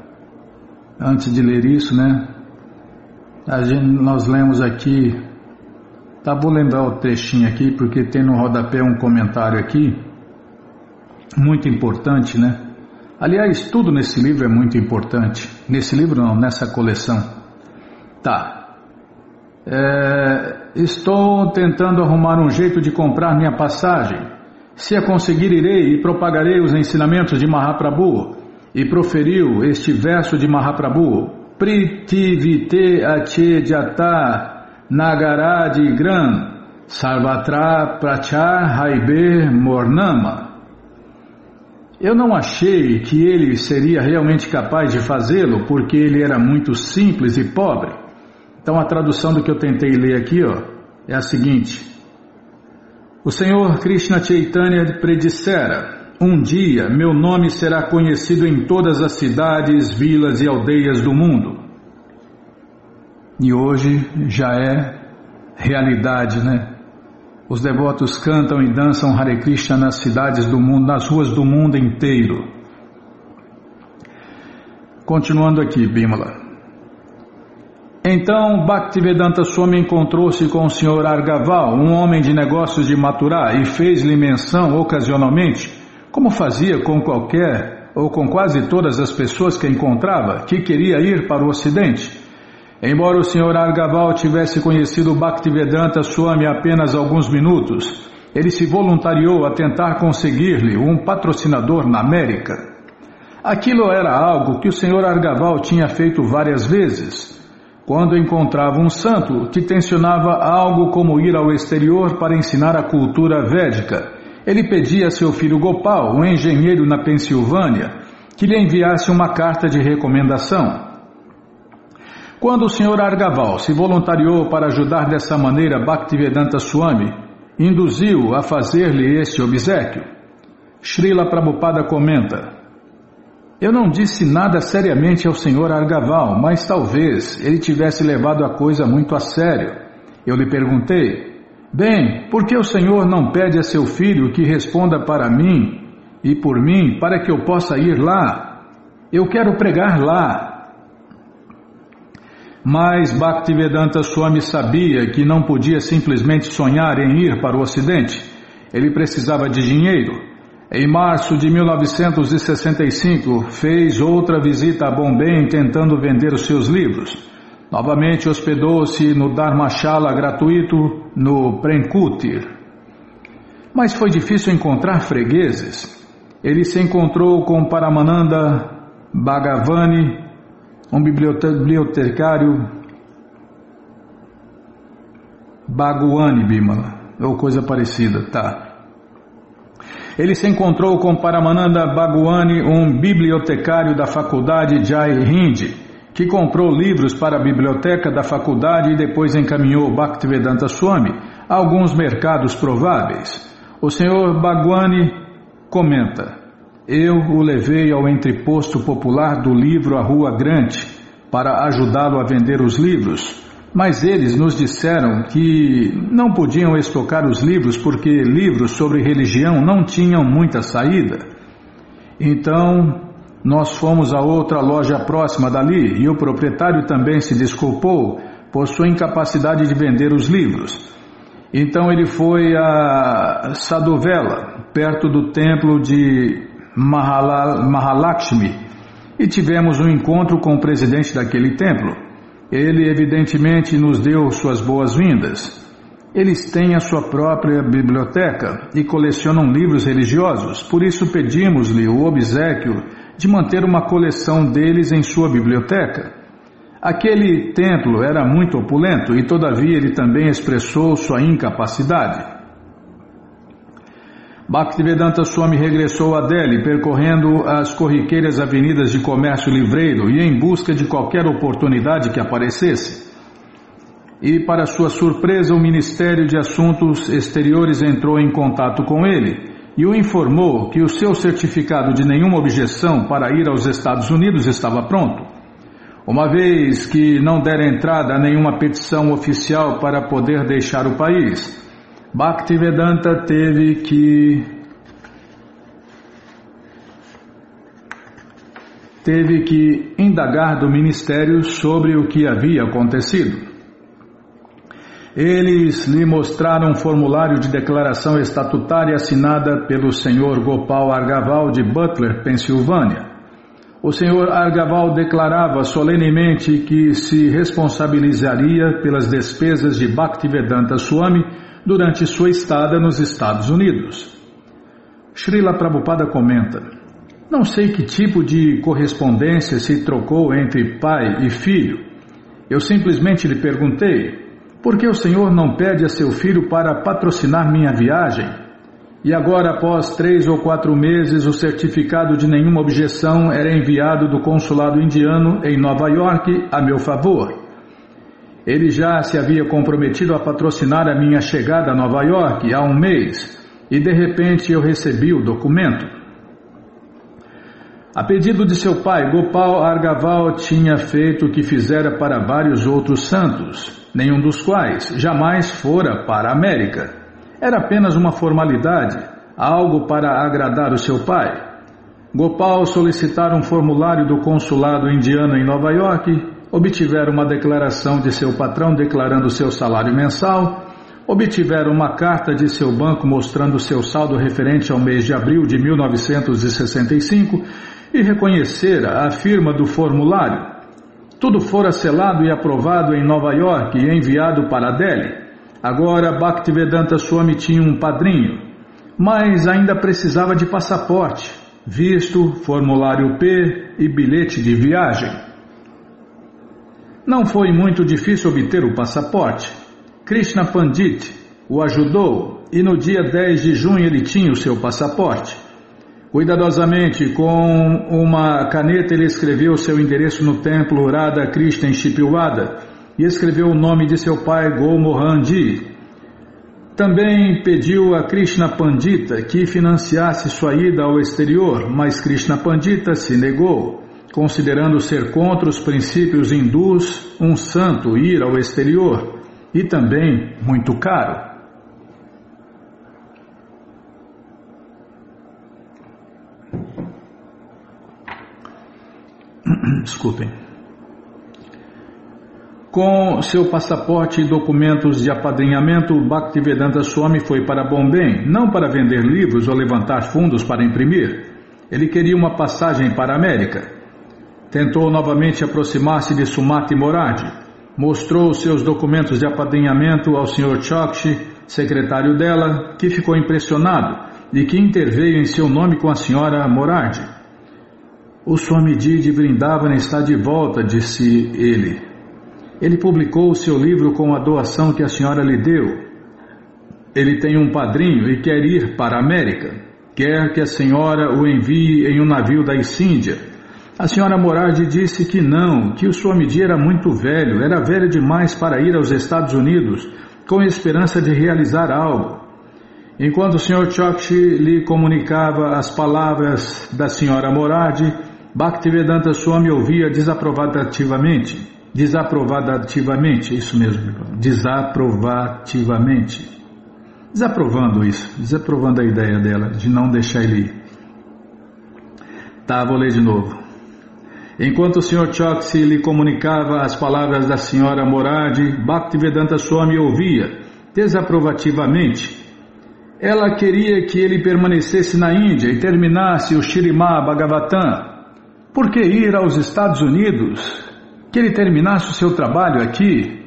Antes de ler isso, né? Nós lemos aqui. Tá, vou lembrar o trechinho aqui, porque tem no rodapé um comentário aqui, muito importante, né? Aliás, tudo nesse livro é muito importante. Nesse livro não, nessa coleção. Tá. Estou tentando arrumar um jeito de comprar minha passagem. Se a conseguir, irei e propagarei os ensinamentos de Mahaprabhu. E proferiu este verso de Mahaprabhu: Pritivite Achejata Nagaradi Gran Sarvatra Prachar Haiber Mornama. Eu não achei que ele seria realmente capaz de fazê-lo, porque ele era muito simples e pobre. Então a tradução do que eu tentei ler aqui, é a seguinte: o Senhor Krishna Chaitanya predissera: um dia meu nome será conhecido em todas as cidades, vilas e aldeias do mundo. E hoje já é realidade, né? Os devotos cantam e dançam Hare Krishna nas cidades do mundo, nas ruas do mundo inteiro. Continuando aqui, Bímola. Então Bhaktivedanta Swami encontrou-se com o Sr. Argaval, um homem de negócios de Mathura, e fez-lhe menção ocasionalmente, como fazia com qualquer ou com quase todas as pessoas que encontrava, que queria ir para o Ocidente. Embora o Sr. Argaval tivesse conhecido Bhaktivedanta Swami apenas alguns minutos, ele se voluntariou a tentar conseguir-lhe um patrocinador na América. Aquilo era algo que o Sr. Argaval tinha feito várias vezes. Quando encontrava um santo que tensionava algo como ir ao exterior para ensinar a cultura védica, ele pedia a seu filho Gopal, um engenheiro na Pensilvânia, que lhe enviasse uma carta de recomendação. Quando o Sr. Argaval se voluntariou para ajudar dessa maneira Bhaktivedanta Swami, induziu a fazer-lhe este obséquio. Srila Prabhupada comenta: eu não disse nada seriamente ao Sr. Argaval, mas talvez ele tivesse levado a coisa muito a sério. Eu lhe perguntei: bem, por que o Senhor não pede a seu filho que responda para mim e por mim para que eu possa ir lá? Eu quero pregar lá. Mas Bhaktivedanta Swami sabia que não podia simplesmente sonhar em ir para o Ocidente. Ele precisava de dinheiro. Em março de 1965, fez outra visita a Bombay tentando vender os seus livros. Novamente hospedou-se no Dharmashala gratuito no Premkutir. Mas foi difícil encontrar fregueses. Ele se encontrou com Paramananda Bhagavani, um bibliotecário Bhagwani, Bimala, ou coisa parecida, tá? Ele se encontrou com Paramananda Bhagwani, um bibliotecário da faculdade Jai Hind, que comprou livros para a biblioteca da faculdade e depois encaminhou Bhaktivedanta Swami a alguns mercados prováveis. O Sr. Bhagwani comenta: eu o levei ao entreposto popular do livro à Rua Grande para ajudá-lo a vender os livros, mas eles nos disseram que não podiam estocar os livros porque livros sobre religião não tinham muita saída. Então nós fomos a outra loja próxima dali e o proprietário também se desculpou por sua incapacidade de vender os livros. Então ele foi a Sadhuvela, perto do templo de Mahalakshmi, e tivemos um encontro com o presidente daquele templo. Ele evidentemente nos deu suas boas-vindas. Eles têm a sua própria biblioteca e colecionam livros religiosos, por isso pedimos-lhe o obséquio de manter uma coleção deles em sua biblioteca. Aquele templo era muito opulento e todavia ele também expressou sua incapacidade. Bhaktivedanta Swami regressou a Delhi percorrendo as corriqueiras avenidas de comércio livreiro e em busca de qualquer oportunidade que aparecesse. E para sua surpresa o Ministério de Assuntos Exteriores entrou em contato com ele e o informou que o seu certificado de nenhuma objeção para ir aos Estados Unidos estava pronto. Uma vez que não dera entrada a nenhuma petição oficial para poder deixar o país, Bhaktivedanta teve que indagar do Ministério sobre o que havia acontecido. Eles lhe mostraram um formulário de declaração estatutária assinada pelo Sr. Gopal Argaval de Butler, Pensilvânia. O Sr. Argaval declarava solenemente que se responsabilizaria pelas despesas de Bhaktivedanta Swami durante sua estada nos Estados Unidos. Srila Prabhupada comenta: não sei que tipo de correspondência se trocou entre pai e filho. Eu simplesmente lhe perguntei: por que o Senhor não pede a seu filho para patrocinar minha viagem? E agora, após 3 ou 4 meses, o certificado de nenhuma objeção era enviado do consulado indiano em Nova York a meu favor. Ele já se havia comprometido a patrocinar a minha chegada a Nova York há 1 mês, e de repente eu recebi o documento. A pedido de seu pai, Gopal Argaval tinha feito o que fizera para vários outros santos, nenhum dos quais jamais fora para a América. Era apenas uma formalidade, algo para agradar o seu pai. Gopal solicitara um formulário do consulado indiano em Nova York, obtiveram uma declaração de seu patrão declarando seu salário mensal, obtiveram uma carta de seu banco mostrando seu saldo referente ao mês de abril de 1965 e reconhecera a firma do formulário. Tudo fora selado e aprovado em Nova York e enviado para Delhi. Agora Bhaktivedanta Swami tinha um padrinho, mas ainda precisava de passaporte, visto, formulário P e bilhete de viagem. Não foi muito difícil obter o passaporte. Krishna Pandit o ajudou e no dia 10 de junho ele tinha o seu passaporte. Cuidadosamente, com uma caneta, ele escreveu seu endereço no templo Radha Krishna em Chipilwada e escreveu o nome de seu pai Golmohan Ji. Também pediu a Krishna Pandita que financiasse sua ida ao exterior, mas Krishna Pandita se negou, considerando ser contra os princípios hindus um santo ir ao exterior e também muito caro. Desculpem. Com seu passaporte e documentos de apadrinhamento, Bhaktivedanta Swami foi para Bombay, não para vender livros ou levantar fundos para imprimir. Ele queria uma passagem para a América. Tentou novamente aproximar-se de Sumati Morarji. Mostrou seus documentos de apadrinhamento ao Sr. Chokshi, secretário dela, que ficou impressionado e que interveio em seu nome com a Sra. Morarji. O Swamiji de Vrindavan está de volta, disse ele. Ele publicou o seu livro com a doação que a senhora lhe deu. Ele tem um padrinho e quer ir para a América. Quer que a senhora o envie em um navio da Índia. A senhora Morarji disse que não, que o Swamiji era muito velho, era velho demais para ir aos Estados Unidos, com a esperança de realizar algo. Enquanto o Sr. Chokshi lhe comunicava as palavras da Sra. Moradi, Bhaktivedanta Swami ouvia desaprovativamente, isso mesmo, desaprovando a ideia dela de não deixar ele ir. Tá, vou ler de novo. Enquanto o Sr. Chokshi lhe comunicava as palavras da Sra. Moradi, Bhaktivedanta Swami ouvia desaprovativamente. Ela queria que ele permanecesse na Índia e terminasse o Śrīmad Bhagavatam. Por que ir aos Estados Unidos? Que ele terminasse o seu trabalho aqui.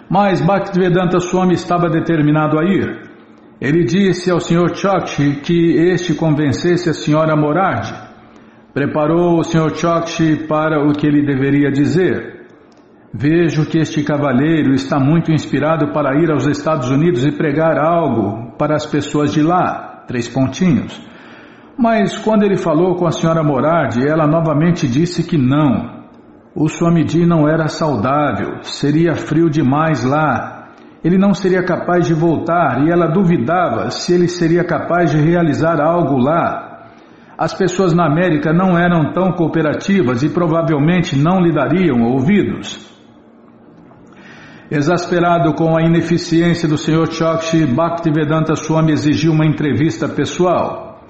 Mas Bhaktivedanta Swami estava determinado a ir. Ele disse ao Sr. Chokshi que este convencesse a Sra. Moradi. Preparou o Sr. Chokshi para o que ele deveria dizer. Vejo que este cavalheiro está muito inspirado para ir aos Estados Unidos e pregar algo para as pessoas de lá. 3 pontinhos. Mas quando ele falou com a Sra. Moradi, ela novamente disse que não. O Swamiji não era saudável, seria frio demais lá. Ele não seria capaz de voltar e ela duvidava se ele seria capaz de realizar algo lá. As pessoas na América não eram tão cooperativas e provavelmente não lhe dariam ouvidos. Exasperado com a ineficiência do Sr. Chokshi, Bhaktivedanta Swami exigiu uma entrevista pessoal.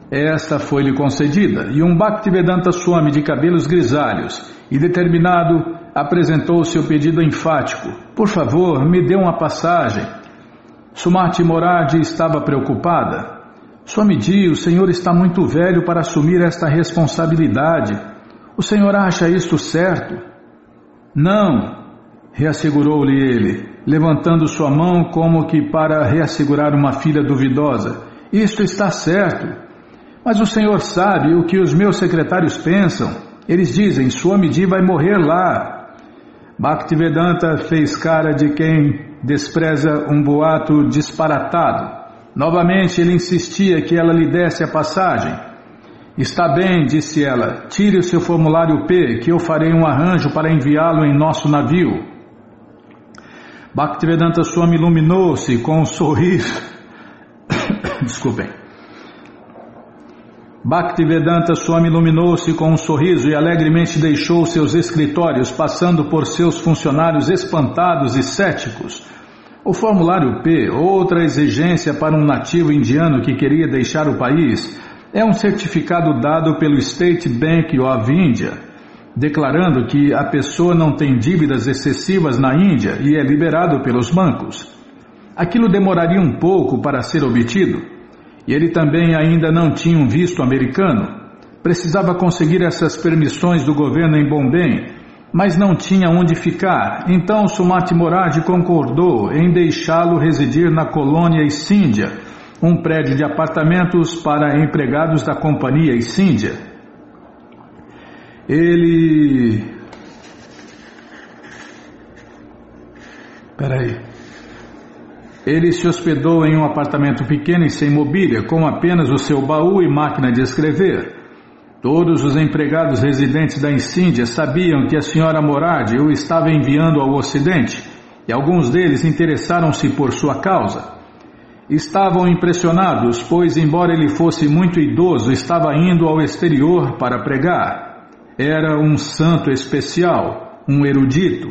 Esta foi-lhe concedida, e um Bhaktivedanta Swami de cabelos grisalhos e determinado apresentou seu pedido enfático. Por favor, me dê uma passagem. Sumati Moradi estava preocupada. Swamiji, o senhor está muito velho para assumir esta responsabilidade. O senhor acha isto certo? Não, reassegurou-lhe ele, levantando sua mão como que para reassegurar uma filha duvidosa. Isto está certo. Mas o senhor sabe o que os meus secretários pensam. Eles dizem, Swamiji vai morrer lá. Bhaktivedanta fez cara de quem despreza um boato disparatado. Novamente ele insistia que ela lhe desse a passagem. Está bem, disse ela, tire o seu formulário P, que eu farei um arranjo para enviá-lo em nosso navio. Bhaktivedanta Swami iluminou-se com um sorriso. Desculpem. Bhaktivedanta Swami iluminou-se com um sorriso e alegremente deixou seus escritórios, passando por seus funcionários espantados e céticos. O formulário P, outra exigência para um nativo indiano que queria deixar o país, é um certificado dado pelo State Bank of India, declarando que a pessoa não tem dívidas excessivas na Índia e é liberado pelos bancos. Aquilo demoraria um pouco para ser obtido, e ele também ainda não tinha um visto americano. Precisava conseguir essas permissões do governo em Bombay, mas não tinha onde ficar. Então Sumati Moradi concordou em deixá-lo residir na colônia East India, um prédio de apartamentos para empregados da companhia East India. Ele se hospedou em um apartamento pequeno e sem mobília, com apenas o seu baú e máquina de escrever. Todos os empregados residentes da Índia sabiam que a Sra. Moradi o estava enviando ao Ocidente, e alguns deles interessaram-se por sua causa. Estavam impressionados, pois, embora ele fosse muito idoso, estava indo ao exterior para pregar. Era um santo especial, um erudito.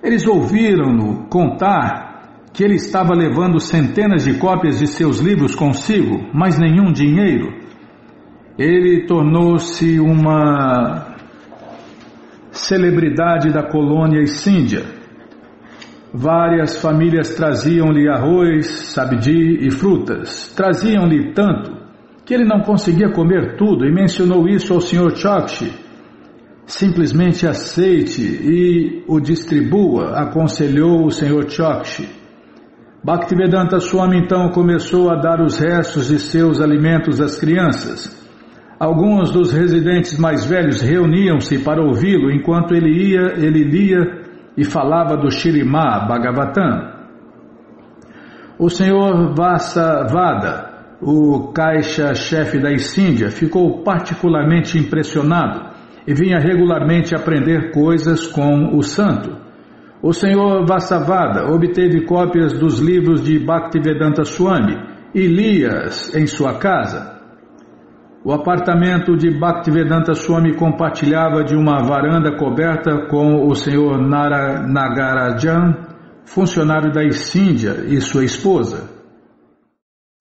Eles ouviram-no contar que ele estava levando centenas de cópias de seus livros consigo, mas nenhum dinheiro. Ele tornou-se uma celebridade da colônia Índia. Várias famílias traziam-lhe arroz, sabji e frutas. Traziam-lhe tanto que ele não conseguia comer tudo e mencionou isso ao Sr. Chokshi. Simplesmente aceite e o distribua, aconselhou o Sr. Chokshi. Bhaktivedanta Swami então começou a dar os restos de seus alimentos às crianças. Alguns dos residentes mais velhos reuniam-se para ouvi-lo enquanto ele lia e falava do Śrīmad Bhagavatam. O Sr. Vasavada, o caixa-chefe da Índia, ficou particularmente impressionado e vinha regularmente aprender coisas com o santo. O Sr. Vasavada obteve cópias dos livros de Bhaktivedanta Swami e lia-as em sua casa. O apartamento de Bhaktivedanta Swami compartilhava de uma varanda coberta com o Sr. Nagarajan, funcionário da Índia, e sua esposa.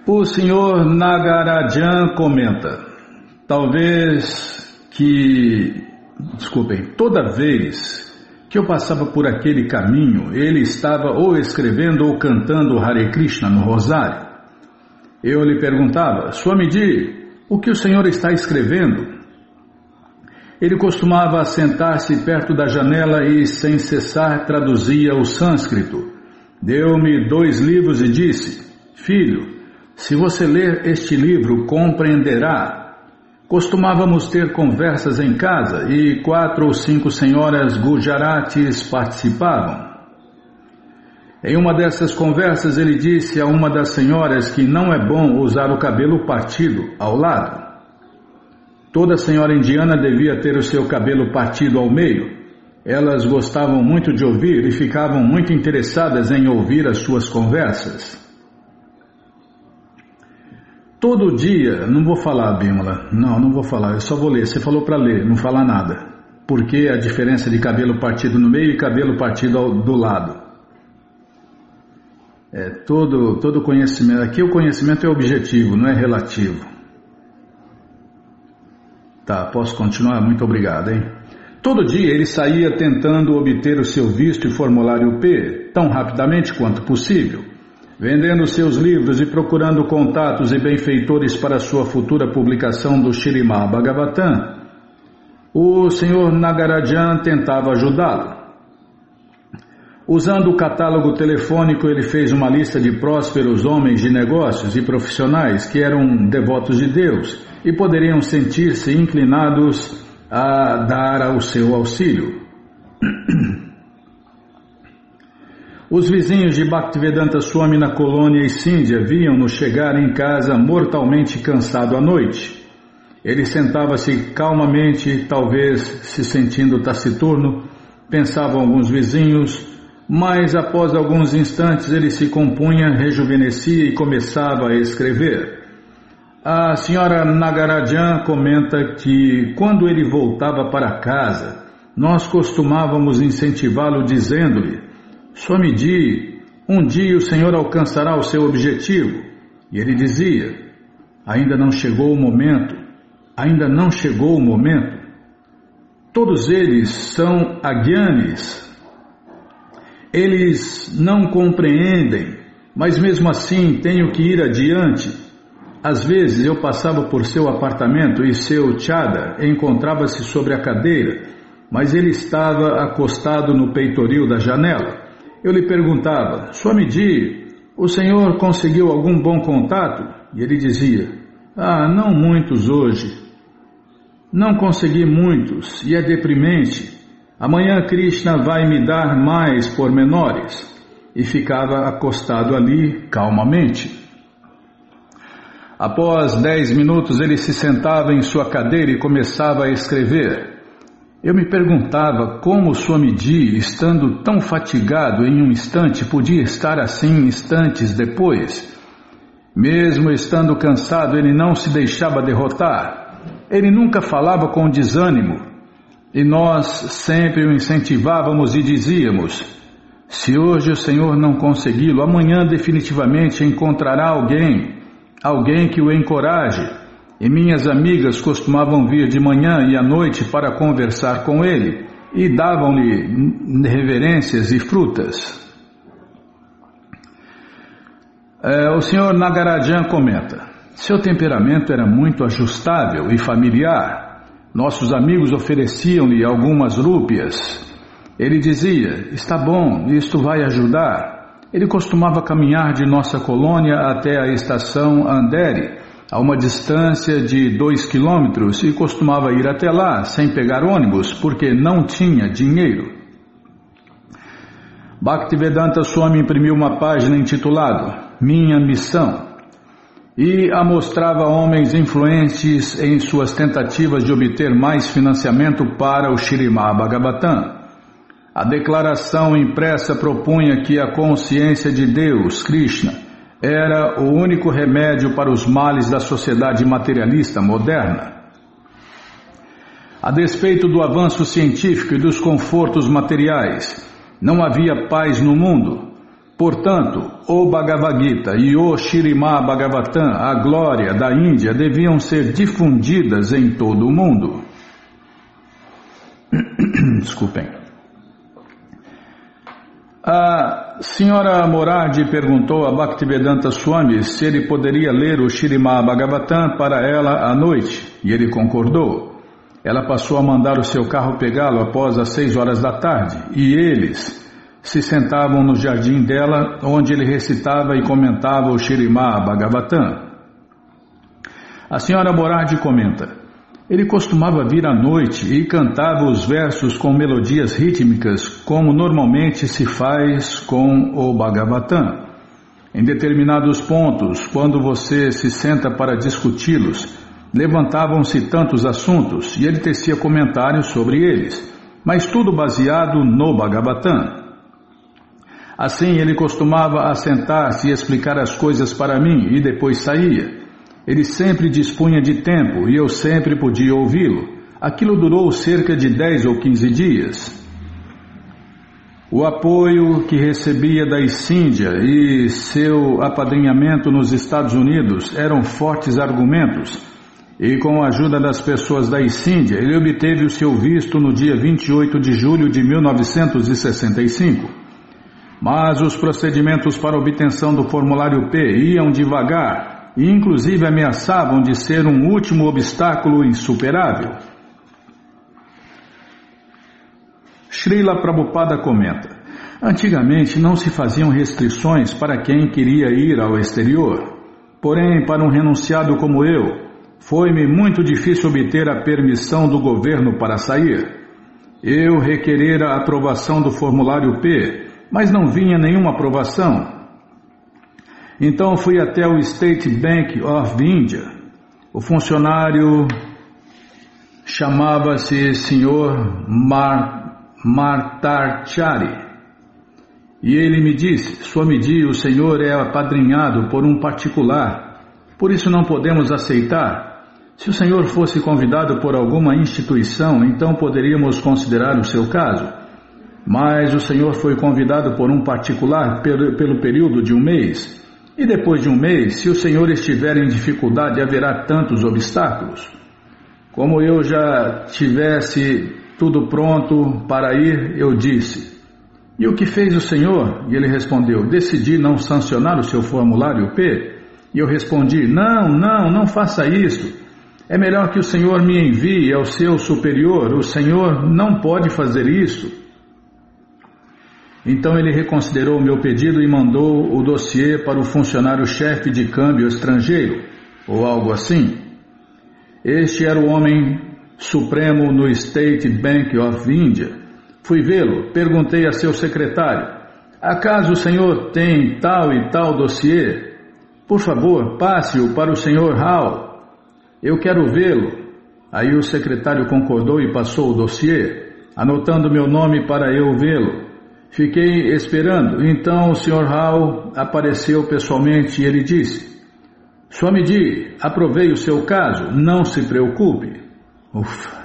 O Sr. Nagarajan comenta: toda vez que eu passava por aquele caminho, ele estava ou escrevendo ou cantando Hare Krishna no rosário. Eu lhe perguntava: Swamiji, o que o senhor está escrevendo? Ele costumava sentar-se perto da janela e, sem cessar, traduzia o sânscrito. Deu-me 2 livros e disse: Filho, se você ler este livro, compreenderá. Costumávamos ter conversas em casa e 4 ou 5 senhoras gujaratis participavam. Em uma dessas conversas ele disse a uma das senhoras que não é bom usar o cabelo partido ao lado. Toda senhora indiana devia ter o seu cabelo partido ao meio. Elas gostavam muito de ouvir e ficavam muito interessadas em ouvir as suas conversas. Todo dia, não vou falar, Bimala, não vou falar, eu só vou ler, você falou para ler, não falar nada. Por que a diferença de cabelo partido no meio e cabelo partido do lado? Todo conhecimento, aqui o conhecimento é objetivo, não é relativo. Tá, posso continuar? Muito obrigado, hein? Todo dia ele saía tentando obter o seu visto e formulário P, tão rapidamente quanto possível. Vendendo seus livros e procurando contatos e benfeitores para sua futura publicação do Śrīmad Bhagavatam, o Sr. Nagarajan tentava ajudá-lo. Usando o catálogo telefônico, ele fez uma lista de prósperos homens de negócios e profissionais que eram devotos de Deus e poderiam sentir-se inclinados a dar o seu auxílio. Os vizinhos de Bhaktivedanta Swami na colônia Sindhya viam-no chegar em casa mortalmente cansado à noite. Ele sentava-se calmamente, talvez se sentindo taciturno, pensavam alguns vizinhos, mas após alguns instantes ele se compunha, rejuvenescia e começava a escrever. A senhora Nagarajan comenta que quando ele voltava para casa, nós costumávamos incentivá-lo dizendo-lhe: Swamiji, um dia o senhor alcançará o seu objetivo. E ele dizia: ainda não chegou o momento, ainda não chegou o momento. Todos eles são agyanis. Eles não compreendem, mas mesmo assim tenho que ir adiante. Às vezes eu passava por seu apartamento e seu chada encontrava-se sobre a cadeira, mas ele estava acostado no peitoril da janela. Eu lhe perguntava: Swamiji, o senhor conseguiu algum bom contato? E ele dizia: não muitos hoje. Não consegui muitos e é deprimente. Amanhã Krishna vai me dar mais pormenores. E ficava acostado ali calmamente. Após 10 minutos ele se sentava em sua cadeira e começava a escrever. Eu me perguntava como Swamiji, estando tão fatigado em um instante, podia estar assim instantes depois. Mesmo estando cansado, ele não se deixava derrotar. Ele nunca falava com desânimo. E nós sempre o incentivávamos e dizíamos: se hoje o Senhor não consegui-lo, amanhã definitivamente encontrará alguém que o encoraje. E minhas amigas costumavam vir de manhã e à noite para conversar com ele e davam-lhe reverências e frutas. O Sr. Nagarajan comenta: seu temperamento era muito ajustável e familiar. Nossos amigos ofereciam-lhe algumas rúpias. Ele dizia: está bom, isto vai ajudar. Ele costumava caminhar de nossa colônia até a estação Andheri, a uma distância de 2 quilômetros, e costumava ir até lá sem pegar ônibus, porque não tinha dinheiro. Bhaktivedanta Swami imprimiu uma página intitulada Minha Missão e a mostrava a homens influentes em suas tentativas de obter mais financiamento para o Śrīmad Bhagavatam. A declaração impressa propunha que a consciência de Deus, Krishna, era o único remédio para os males da sociedade materialista moderna. A despeito do avanço científico e dos confortos materiais, não havia paz no mundo. Portanto, o Bhagavad Gita e o Śrīmad Bhagavatam, a glória da Índia, deviam ser difundidas em todo o mundo. Desculpem. A senhora Morardi perguntou a Bhaktivedanta Swami se ele poderia ler o Śrīmad Bhagavatam para ela à noite, e ele concordou. Ela passou a mandar o seu carro pegá-lo após as 6 horas da tarde, e eles se sentavam no jardim dela, onde ele recitava e comentava o Śrīmad Bhagavatam. A senhora Morardi comenta: ele costumava vir à noite e cantava os versos com melodias rítmicas, como normalmente se faz com o Bhagavatam. Em determinados pontos, quando você se senta para discuti-los, levantavam-se tantos assuntos e ele tecia comentários sobre eles, mas tudo baseado no Bhagavatam. Assim, ele costumava assentar-se e explicar as coisas para mim e depois saía. Ele sempre dispunha de tempo e eu sempre podia ouvi-lo. Aquilo durou cerca de 10 ou 15 dias. O apoio que recebia da Índia e seu apadrinhamento nos Estados Unidos eram fortes argumentos, e com a ajuda das pessoas da Índia, ele obteve o seu visto no dia 28 de julho de 1965. Mas os procedimentos para obtenção do formulário P iam devagar e inclusive ameaçavam de ser um último obstáculo insuperável. Srila Prabhupada comenta: antigamente não se faziam restrições para quem queria ir ao exterior. Porém, para um renunciado como eu, foi-me muito difícil obter a permissão do governo para sair. Eu requerera a aprovação do formulário P, mas não vinha nenhuma aprovação. Então fui até o State Bank of India. O funcionário chamava-se Sr. Martarchari. E ele me disse: Swamiji, o senhor é apadrinhado por um particular, por isso não podemos aceitar. Se o senhor fosse convidado por alguma instituição, então poderíamos considerar o seu caso. Mas o senhor foi convidado por um particular pelo período de 1 mês. E depois de 1 mês, se o senhor estiver em dificuldade, haverá tantos obstáculos. Como eu já tivesse tudo pronto para ir, eu disse: e o que fez o senhor? E ele respondeu: decidi não sancionar o seu formulário P. E eu respondi: não faça isso. É melhor que o senhor me envie ao seu superior, o senhor não pode fazer isso. Então ele reconsiderou o meu pedido e mandou o dossiê para o funcionário-chefe de câmbio estrangeiro, ou algo assim. Este era o homem supremo no State Bank of India. Fui vê-lo, perguntei a seu secretário: acaso o senhor tem tal e tal dossiê? Por favor, passe-o para o senhor Rao. Eu quero vê-lo. Aí o secretário concordou e passou o dossiê, anotando meu nome para eu vê-lo. Fiquei esperando. Então o Sr. Rao apareceu pessoalmente e ele disse: Swamiji, aprovei o seu caso, não se preocupe. Ufa.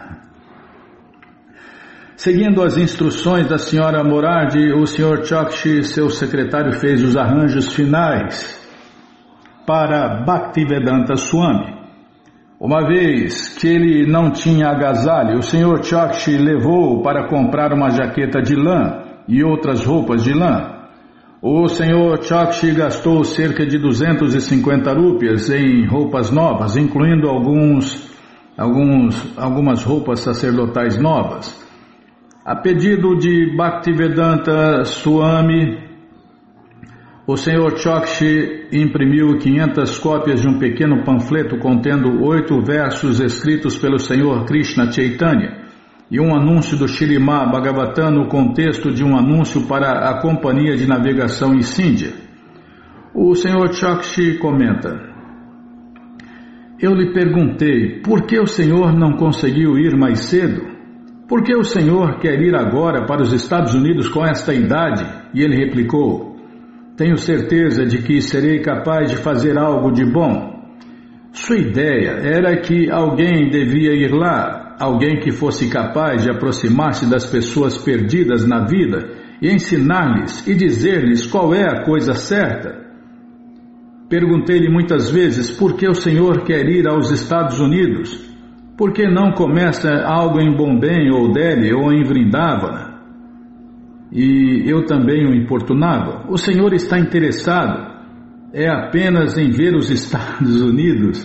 Seguindo as instruções da Sra. Morardi, o Sr. Chokshi, seu secretário, fez os arranjos finais para Bhaktivedanta Swami. Uma vez que ele não tinha agasalho, o Sr. Chokshi levou-o para comprar uma jaqueta de lã e outras roupas de lã. O Sr. Chokshi gastou cerca de 250 rúpias em roupas novas, incluindo algumas roupas sacerdotais novas. A pedido de Bhaktivedanta Swami, o Sr. Chokshi imprimiu 500 cópias de um pequeno panfleto contendo 8 versos escritos pelo Sr. Krishna Chaitanya e um anúncio do Śrīmad Bhagavatam no contexto de um anúncio para a companhia de navegação Índia. O Sr. Chokshi comenta: eu lhe perguntei, por que o senhor não conseguiu ir mais cedo? por que o senhor quer ir agora para os Estados Unidos com esta idade? E ele replicou: tenho certeza de que serei capaz de fazer algo de bom. Sua ideia era que alguém devia ir lá, alguém que fosse capaz de aproximar-se das pessoas perdidas na vida e ensinar-lhes e dizer-lhes qual é a coisa certa. Perguntei-lhe muitas vezes por que o senhor quer ir aos Estados Unidos. Por que não começa algo em Bombay ou Delhi ou em Vrindavana? E eu também o importunava. O senhor está interessado apenas em ver os Estados Unidos.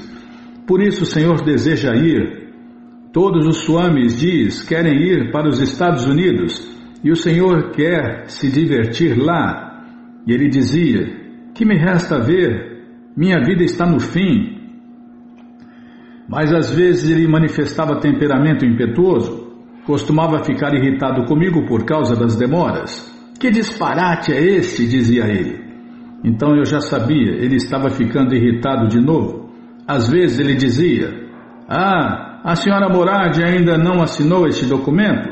Por isso o senhor deseja ir. Todos os swamis querem ir para os Estados Unidos e o senhor quer se divertir lá. E ele dizia: que me resta ver? Minha vida está no fim. Mas às vezes ele manifestava temperamento impetuoso. Costumava ficar irritado comigo por causa das demoras. Que disparate é esse? Dizia ele. Então eu já sabia, ele estava ficando irritado de novo. Às vezes ele dizia: a senhora Moradi ainda não assinou este documento?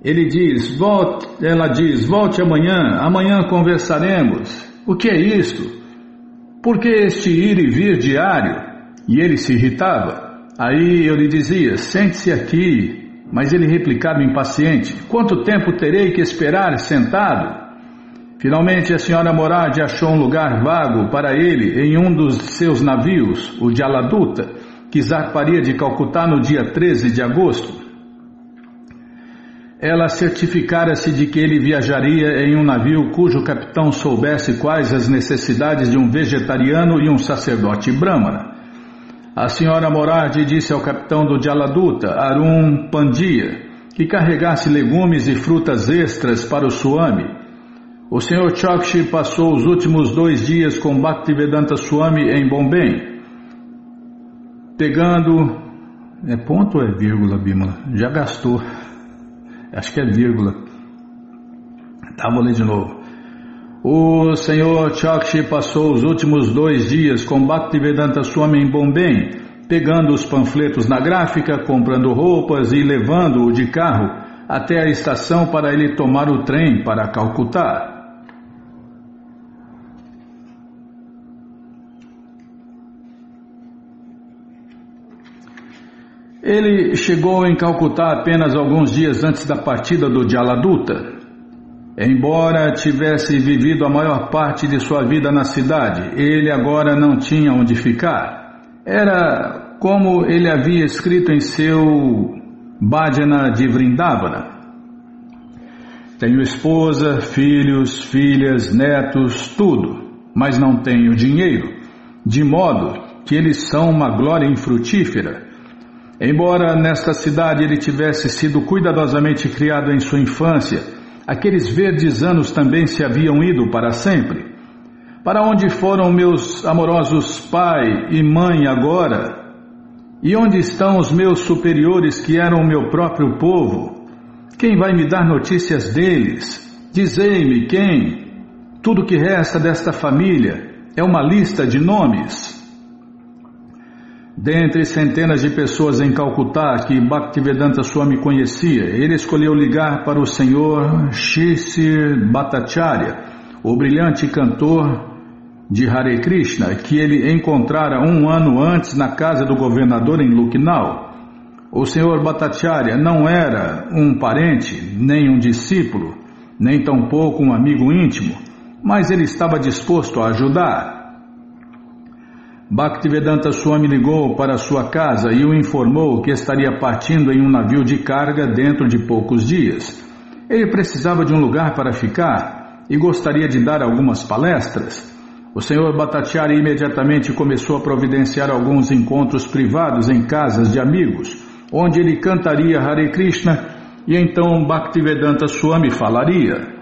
Ela diz, volte amanhã conversaremos. O que é isto? Por que este ir e vir diário? E ele se irritava. Aí eu lhe dizia: sente-se aqui. Mas ele replicava impaciente: quanto tempo terei que esperar sentado? Finalmente a senhora Moradi achou um lugar vago para ele em um dos seus navios, o Jaladuta, que zarparia de Calcutá no dia 13 de agosto. Ela certificara-se de que ele viajaria em um navio cujo capitão soubesse quais as necessidades de um vegetariano e um sacerdote brahmana. A senhora Moradi disse ao capitão do Jaladuta, Arun Pandya, que carregasse legumes e frutas extras para o Swami. O senhor Chokshi passou os últimos 2 dias com Bhaktivedanta Swami em Bombay, pegando... É ponto ou é vírgula, Bimala? Já gastou. Acho que é vírgula. Tá, vou ler de novo. O senhor Chokshi passou os últimos 2 dias com Bhaktivedanta Swami em Bombay, pegando os panfletos na gráfica, comprando roupas e levando-o de carro até a estação para ele tomar o trem para Calcutá. Ele chegou em Calcutá apenas alguns dias antes da partida do Jaladuta. Embora tivesse vivido a maior parte de sua vida na cidade, ele agora não tinha onde ficar. Era como ele havia escrito em seu Bhajana de Vrindavana: tenho esposa, filhos, filhas, netos, tudo, mas não tenho dinheiro, de modo que eles são uma glória infrutífera. Embora nesta cidade ele tivesse sido cuidadosamente criado em sua infância, aqueles verdes anos também se haviam ido para sempre. Para onde foram meus amorosos pai e mãe agora? E onde estão os meus superiores que eram o meu próprio povo? Quem vai me dar notícias deles? Dizei-me quem? Tudo que resta desta família é uma lista de nomes. Dentre centenas de pessoas em Calcutá que Bhaktivedanta Swami conhecia, ele escolheu ligar para o senhor Shishir Bhattacharya, o brilhante cantor de Hare Krishna, que ele encontrara 1 ano antes na casa do governador em Lucknow. O senhor Bhattacharya não era um parente, nem um discípulo, nem tampouco um amigo íntimo, mas ele estava disposto a ajudar. Bhaktivedanta Swami ligou para sua casa e o informou que estaria partindo em um navio de carga dentro de poucos dias. Ele precisava de um lugar para ficar e gostaria de dar algumas palestras. O senhor Bhattacharya imediatamente começou a providenciar alguns encontros privados em casas de amigos, onde ele cantaria Hare Krishna e então Bhaktivedanta Swami falaria.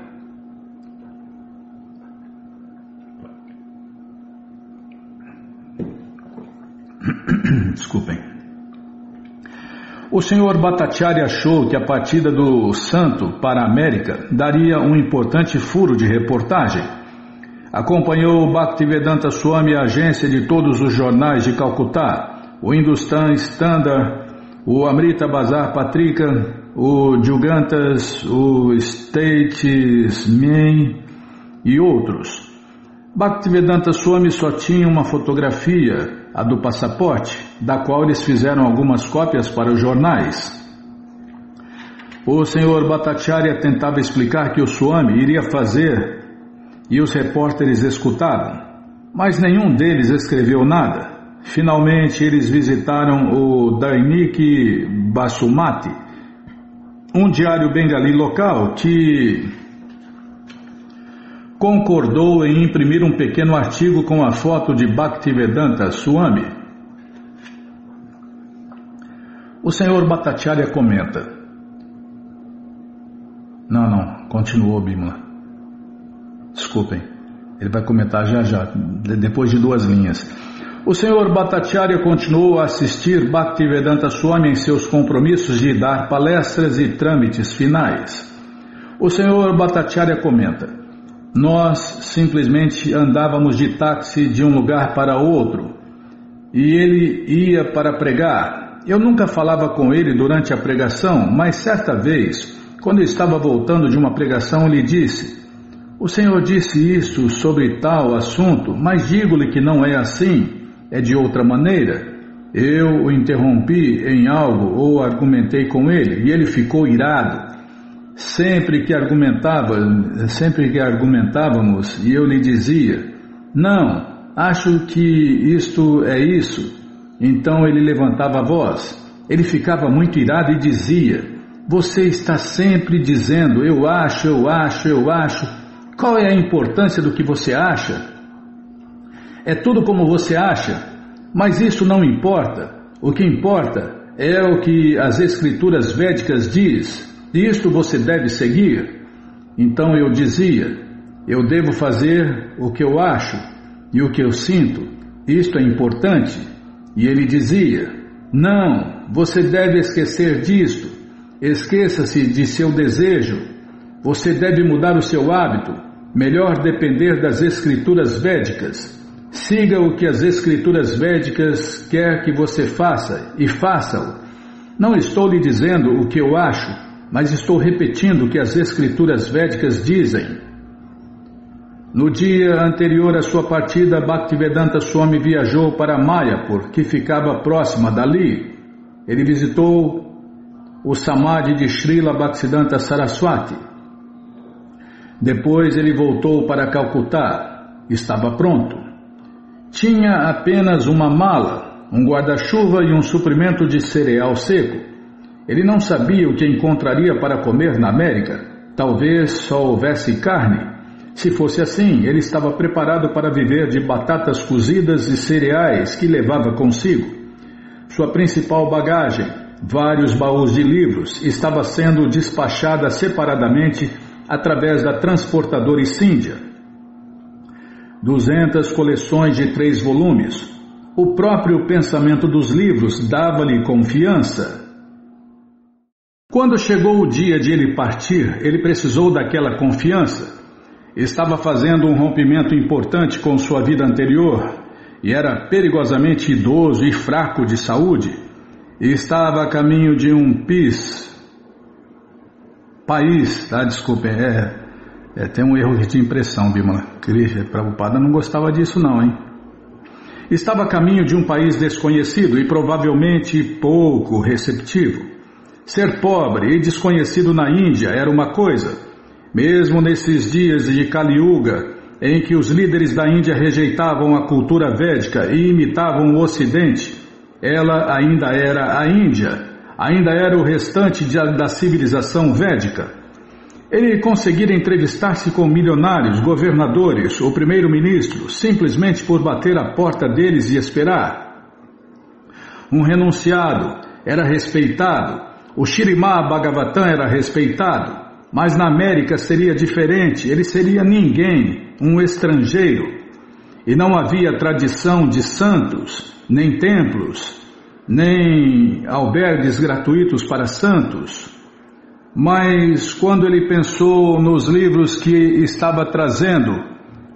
Desculpem. O senhor Bhattacharya achou que a partida do santo para a América daria um importante furo de reportagem. Acompanhou Bhaktivedanta Swami à agência de todos os jornais de Calcutá, o Hindustan Standard, o Amrita Bazar Patrika, o Jugantas, o Statesman e outros. Bhaktivedanta Swami só tinha uma fotografia, a do passaporte, da qual eles fizeram algumas cópias para os jornais. O Sr. Bhattacharya tentava explicar que o Swami iria fazer e os repórteres escutavam, mas nenhum deles escreveu nada. Finalmente eles visitaram o Dainik Basumati, um diário bengali local que concordou em imprimir um pequeno artigo com a foto de Bhaktivedanta Swami. O Sr. Bhattacharya comenta. Não, continuou Bimala. Desculpem, ele vai comentar já, depois de 2 linhas. O Sr. Bhattacharya continuou a assistir Bhaktivedanta Swami em seus compromissos de dar palestras e trâmites finais. O Sr. Bhattacharya comenta. Nós simplesmente andávamos de táxi de um lugar para outro e ele ia para pregar. Eu nunca falava com ele durante a pregação, mas certa vez, quando estava voltando de uma pregação, ele disse: o Senhor disse isso sobre tal assunto, mas digo-lhe que não é assim, é de outra maneira. Eu o interrompi em algo ou argumentei com ele e ele ficou irado. Sempre que argumentávamos e eu lhe dizia, não, acho que isto é isso, então ele levantava a voz. Ele ficava muito irado e dizia, você está sempre dizendo, eu acho. Qual é a importância do que você acha? É tudo como você acha, mas isso não importa. O que importa é o que as escrituras védicas diz. Isto você deve seguir. Então eu dizia, eu devo fazer o que eu acho e o que eu sinto. Isto é importante. E ele dizia, não, você deve esquecer disto. Esqueça-se de seu desejo. Você deve mudar o seu hábito. Melhor depender das escrituras védicas. Siga o que as escrituras védicas quer que você faça e faça-o. Não estou lhe dizendo o que eu acho, mas estou repetindo o que as escrituras védicas dizem. No dia anterior à sua partida, Bhaktivedanta Swami viajou para Mayapur, que ficava próxima dali. Ele visitou o Samadhi de Srila Bhaktisiddhanta Saraswati. Depois ele voltou para Calcutá. Estava pronto. Tinha apenas uma mala, um guarda-chuva e um suprimento de cereal seco. Ele não sabia o que encontraria para comer na América. Talvez só houvesse carne. Se fosse assim, ele estava preparado para viver de batatas cozidas e cereais que levava consigo. Sua principal bagagem, vários baús de livros, estava sendo despachada separadamente através da transportadora Scindia. 200 coleções de 3 volumes. O próprio pensamento dos livros dava-lhe confiança. Quando chegou o dia de ele partir, ele precisou daquela confiança. Estava fazendo um rompimento importante com sua vida anterior e era perigosamente idoso e fraco de saúde. E estava a caminho de um país, desculpem, tem um erro de impressão, Bimala. Prabhupada não gostava disso não, hein? Estava a caminho de um país desconhecido e provavelmente pouco receptivo. Ser pobre e desconhecido na Índia era uma coisa. Mesmo nesses dias de Kali Yuga, em que os líderes da Índia rejeitavam a cultura védica e imitavam o Ocidente, ela ainda era a Índia, ainda era o restante da civilização védica. Ele conseguira entrevistar-se com milionários, governadores, o primeiro-ministro, simplesmente por bater à porta deles e esperar. Um renunciado era respeitado. O Śrīmad Bhagavatam era respeitado, mas na América seria diferente, ele seria ninguém, um estrangeiro. E não havia tradição de santos, nem templos, nem albergues gratuitos para santos. Mas quando ele pensou nos livros que estava trazendo,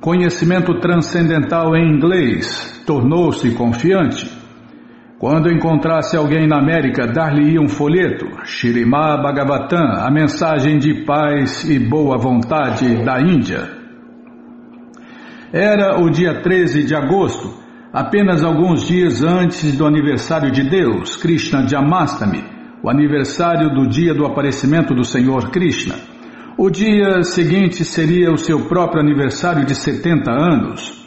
conhecimento transcendental em inglês, tornou-se confiante. Quando encontrasse alguém na América, dar-lhe-ia um folheto, Śrīmad Bhagavatam, a mensagem de paz e boa vontade da Índia. Era o dia 13 de agosto, apenas alguns dias antes do aniversário de Deus, Krishna Janmastami, o aniversário do dia do aparecimento do Senhor Krishna. O dia seguinte seria o seu próprio aniversário de 70 anos.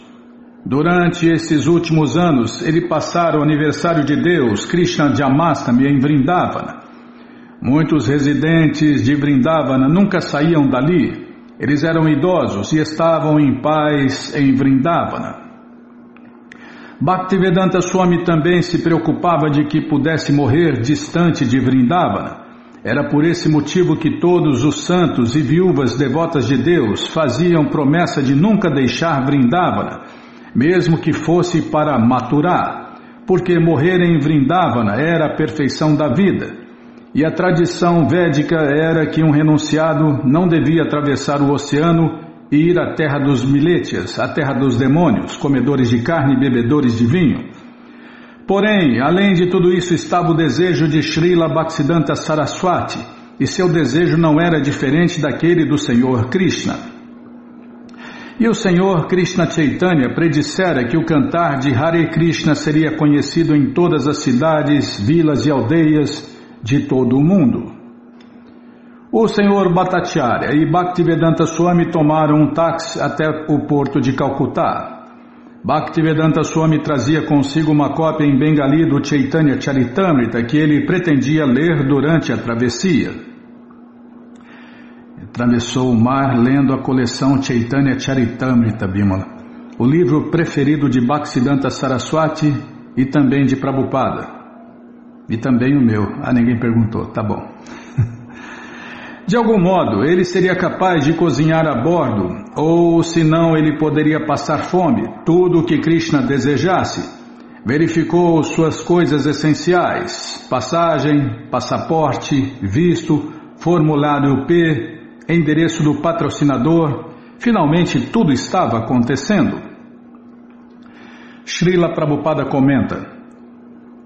Durante esses últimos anos, ele passara o aniversário de Deus, Krishna Janmastami, em Vrindavana. Muitos residentes de Vrindavana nunca saíam dali. Eles eram idosos e estavam em paz em Vrindavana. Bhaktivedanta Swami também se preocupava de que pudesse morrer distante de Vrindavana. Era por esse motivo que todos os santos e viúvas devotas de Deus faziam promessa de nunca deixar Vrindavana, mesmo que fosse para Mathura, porque morrer em Vrindavana era a perfeição da vida, e a tradição védica era que um renunciado não devia atravessar o oceano e ir à terra dos milétias, a terra dos demônios, comedores de carne e bebedores de vinho. Porém, além de tudo isso estava o desejo de Srila Bhaktisiddhanta Saraswati, e seu desejo não era diferente daquele do Senhor Krishna. E o Senhor Krishna Chaitanya predissera que o cantar de Hare Krishna seria conhecido em todas as cidades, vilas e aldeias de todo o mundo. O Senhor Bhattacharya e Bhaktivedanta Swami tomaram um táxi até o porto de Calcutá. Bhaktivedanta Swami trazia consigo uma cópia em Bengali do Chaitanya Charitamrita que ele pretendia ler durante a travessia. Atravessou o mar lendo a coleção Chaitanya Charitamrita, Bimala, o livro preferido de Bhaktisiddhanta Saraswati e também de Prabhupada. E também o meu. Ninguém perguntou, tá bom. De algum modo, ele seria capaz de cozinhar a bordo, ou senão ele poderia passar fome, tudo o que Krishna desejasse. Verificou suas coisas essenciais, passagem, passaporte, visto, formulário P, endereço do patrocinador. Finalmente tudo estava acontecendo. Srila Prabhupada comenta: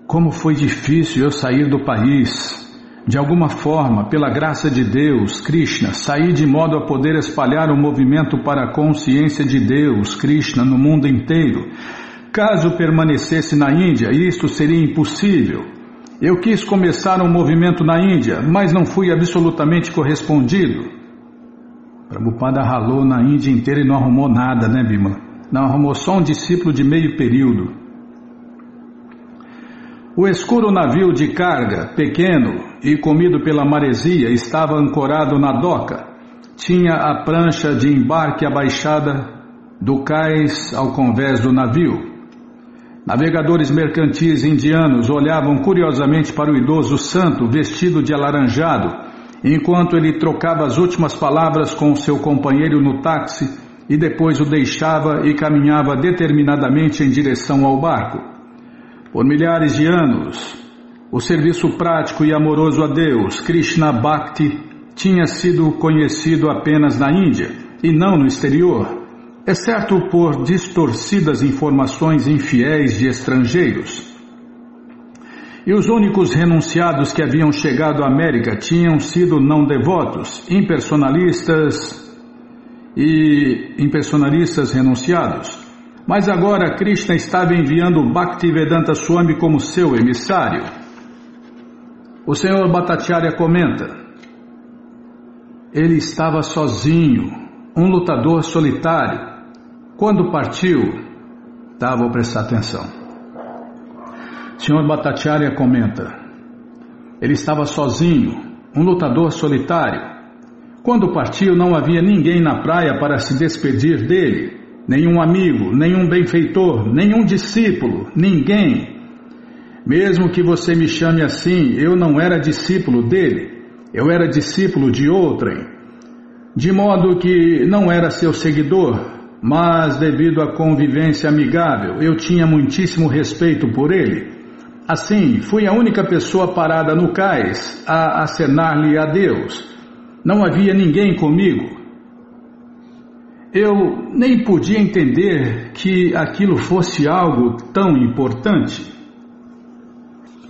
como foi difícil eu sair do país. De alguma forma, pela graça de Deus, Krishna, saí de modo a poder espalhar o movimento para a consciência de Deus, Krishna, no mundo inteiro. Caso permanecesse na Índia, isto seria impossível. Eu quis começar um movimento na Índia, mas não fui absolutamente correspondido. Prabhupada ralou na Índia inteira e não arrumou nada, né, Bimala? Não arrumou só um discípulo de meio período. O escuro navio de carga, pequeno e comido pela maresia, estava ancorado na doca. Tinha a prancha de embarque abaixada do cais ao convés do navio. Navegadores mercantis indianos olhavam curiosamente para o idoso santo vestido de alaranjado, enquanto ele trocava as últimas palavras com seu companheiro no táxi e depois o deixava e caminhava determinadamente em direção ao barco. Por milhares de anos, o serviço prático e amoroso a Deus, Krishna Bhakti, tinha sido conhecido apenas na Índia e não no exterior, exceto por distorcidas informações infiéis de estrangeiros. E os únicos renunciados que haviam chegado à América tinham sido não devotos, impersonalistas renunciados. Mas agora Krishna estava enviando Bhaktivedanta Swami como seu emissário. O Senhor Bhattacharya comenta: ele estava sozinho, um lutador solitário. Quando partiu, vou prestar atenção. O Senhor Bhattacharya comenta: ele estava sozinho, um lutador solitário. Quando partiu, não havia ninguém na praia para se despedir dele. Nenhum amigo, nenhum benfeitor, nenhum discípulo, ninguém. Mesmo que você me chame assim, eu não era discípulo dele, eu era discípulo de outrem. De modo que não era seu seguidor, mas devido à convivência amigável, eu tinha muitíssimo respeito por ele. Assim, fui a única pessoa parada no cais a acenar-lhe a Deus. Não havia ninguém comigo. Eu nem podia entender que aquilo fosse algo tão importante.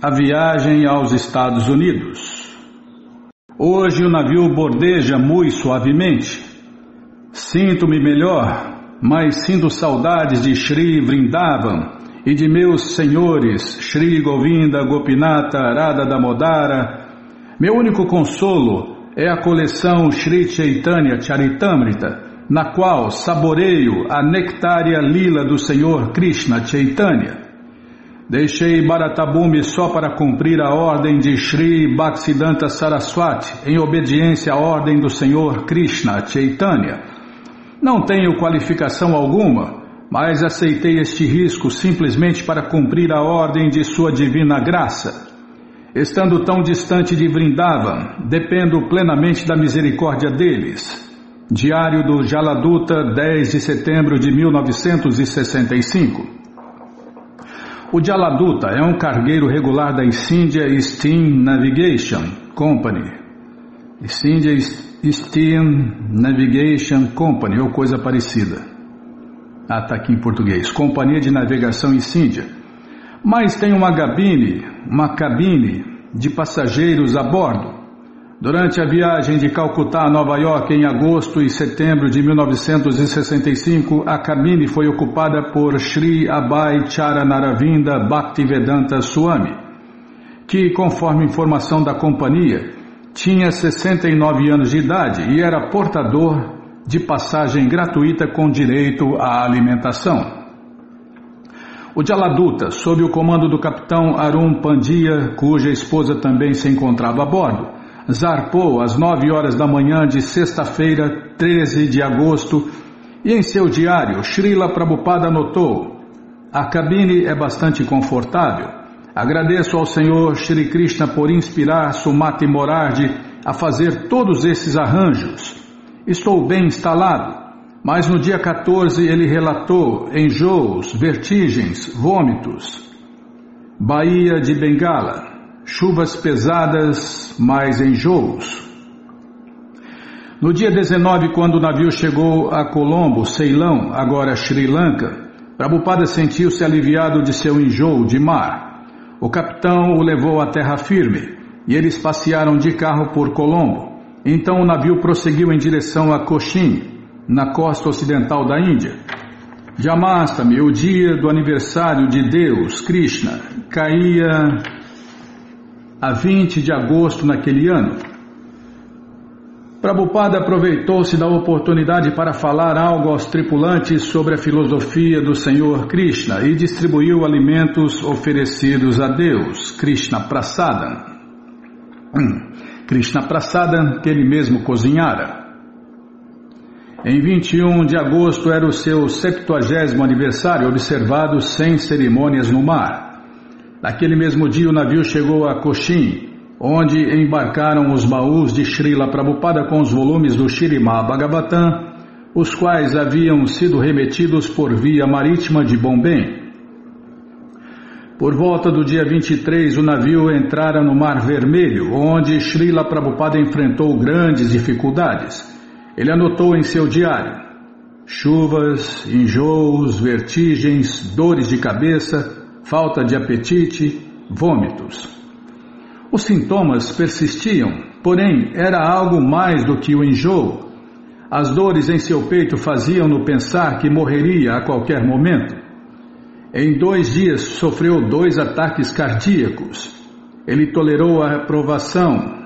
a viagem aos Estados Unidos. Hoje o navio bordeja muito suavemente. Sinto-me melhor, mas sinto saudades de Shri Vrindavan e de meus senhores Shri Govinda, Gopinata, Radha Damodara. Meu único consolo é a coleção Shri Chaitanya Charitamrita, na qual saboreio a nectária lila do Senhor Krishna Chaitanya. Deixei Bharatabhumi só para cumprir a ordem de Shri Bhaktisiddhanta Saraswati, em obediência à ordem do Senhor Krishna Chaitanya. Não tenho qualificação alguma, mas aceitei este risco simplesmente para cumprir a ordem de sua divina graça. Estando tão distante de Vrindavan, dependo plenamente da misericórdia deles. Diário do Jaladuta, 10 de setembro de 1965. O Jaladuta é um cargueiro regular da Scindia Steam Navigation Company. Scindia Steam Navigation Company, ou coisa parecida. Está aqui em português. Companhia de Navegação Scindia. Mas tem uma cabine de passageiros a bordo. Durante a viagem de Calcutá a Nova York em agosto e setembro de 1965, a cabine foi ocupada por Shri Abhay Charanaravinda Bhaktivedanta Swami, que, conforme informação da companhia, tinha 69 anos de idade e era portador de passagem gratuita com direito à alimentação. O Jaladuta, sob o comando do capitão Arun Pandya, cuja esposa também se encontrava a bordo, zarpou às 9 horas da manhã de sexta-feira, 13 de agosto, e em seu diário, Srila Prabhupada anotou: a cabine é bastante confortável. Agradeço ao Senhor Shri Krishna por inspirar Sumati Morarji a fazer todos esses arranjos. Estou bem instalado, mas no dia 14 ele relatou enjoos, vertigens, vômitos. Baía de Bengala, chuvas pesadas, mais enjoos. No dia 19, quando o navio chegou a Colombo, Ceilão, agora Sri Lanka, Prabhupada sentiu-se aliviado de seu enjoo de mar. O capitão o levou à terra firme e eles passearam de carro por Colombo. Então o navio prosseguiu em direção a Cochin, na costa ocidental da Índia. Jamastami, o dia do aniversário de Deus, Krishna, caía a 20 de agosto naquele ano. Prabhupada aproveitou-se da oportunidade para falar algo aos tripulantes sobre a filosofia do Senhor Krishna e distribuiu alimentos oferecidos a Deus, Krishna Prasadam. Krishna Prasadam, que ele mesmo cozinhara. Em 21 de agosto era o seu 70º aniversário, observado sem cerimônias no mar. Naquele mesmo dia o navio chegou a Cochin, onde embarcaram os baús de Srila Prabhupada com os volumes do Śrīmad Bhagavatam, os quais haviam sido remetidos por via marítima de Bombay. Por volta do dia 23, o navio entrara no Mar Vermelho, onde Srila Prabhupada enfrentou grandes dificuldades. Ele anotou em seu diário: chuvas, enjoos, vertigens, dores de cabeça, falta de apetite, vômitos. Os sintomas persistiam, porém era algo mais do que o enjoo. As dores em seu peito faziam-no pensar que morreria a qualquer momento. Em 2 dias sofreu 2 ataques cardíacos. Ele tolerou a provação,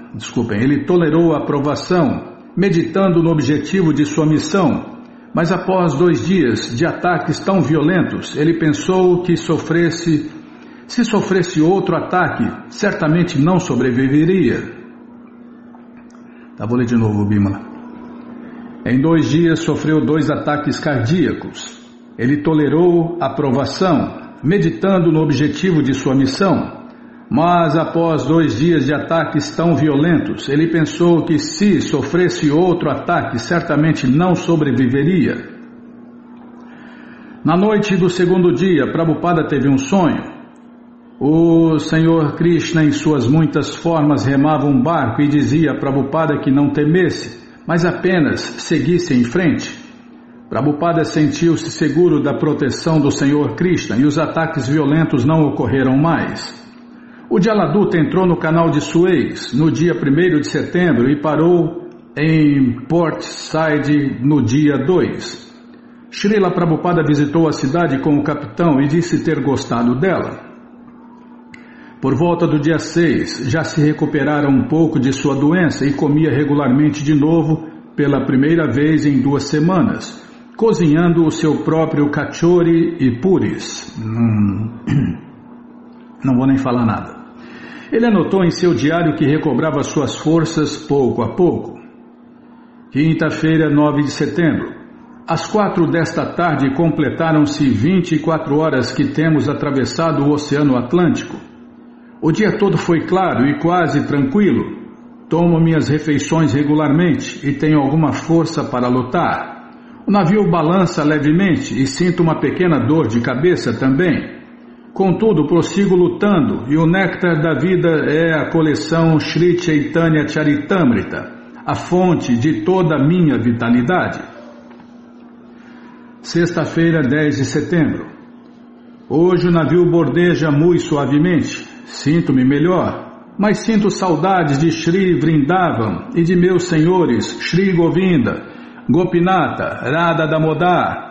meditando no objetivo de sua missão, mas após 2 dias de ataques tão violentos, ele pensou que se sofresse outro ataque, certamente não sobreviveria. Vou ler de novo, Bimala. Em 2 dias sofreu 2 ataques cardíacos. Ele tolerou a provação, meditando no objetivo de sua missão, mas após 2 dias de ataques tão violentos, ele pensou que se sofresse outro ataque, certamente não sobreviveria. Na noite do 2º dia, Prabhupada teve um sonho. O Senhor Krishna, em suas muitas formas, remava um barco e dizia a Prabhupada que não temesse, mas apenas seguisse em frente. Prabhupada sentiu-se seguro da proteção do Senhor Krishna e os ataques violentos não ocorreram mais. O Jaladuta entrou no canal de Suez no dia 1º de setembro e parou em Port Said no dia 2. Srila Prabhupada visitou a cidade com o capitão e disse ter gostado dela. Por volta do dia 6, já se recuperara um pouco de sua doença e comia regularmente de novo pela primeira vez em 2 semanas, cozinhando o seu próprio kachori e puris. Não vou nem falar nada. Ele anotou em seu diário que recobrava suas forças pouco a pouco. Quinta-feira, 9 de setembro. Às 4 desta tarde completaram-se 24 horas que temos atravessado o Oceano Atlântico. O dia todo foi claro e quase tranquilo. Tomo minhas refeições regularmente e tenho alguma força para lutar. O navio balança levemente e sinto uma pequena dor de cabeça também. Contudo, prossigo lutando e o néctar da vida é a coleção Sri Chaitanya Charitamrita, a fonte de toda a minha vitalidade. Sexta-feira, 10 de setembro. Hoje o navio bordeja muito suavemente. Sinto-me melhor, mas sinto saudades de Shri Vrindavan e de meus senhores Shri Govinda, Gopinata, Radha Damodar.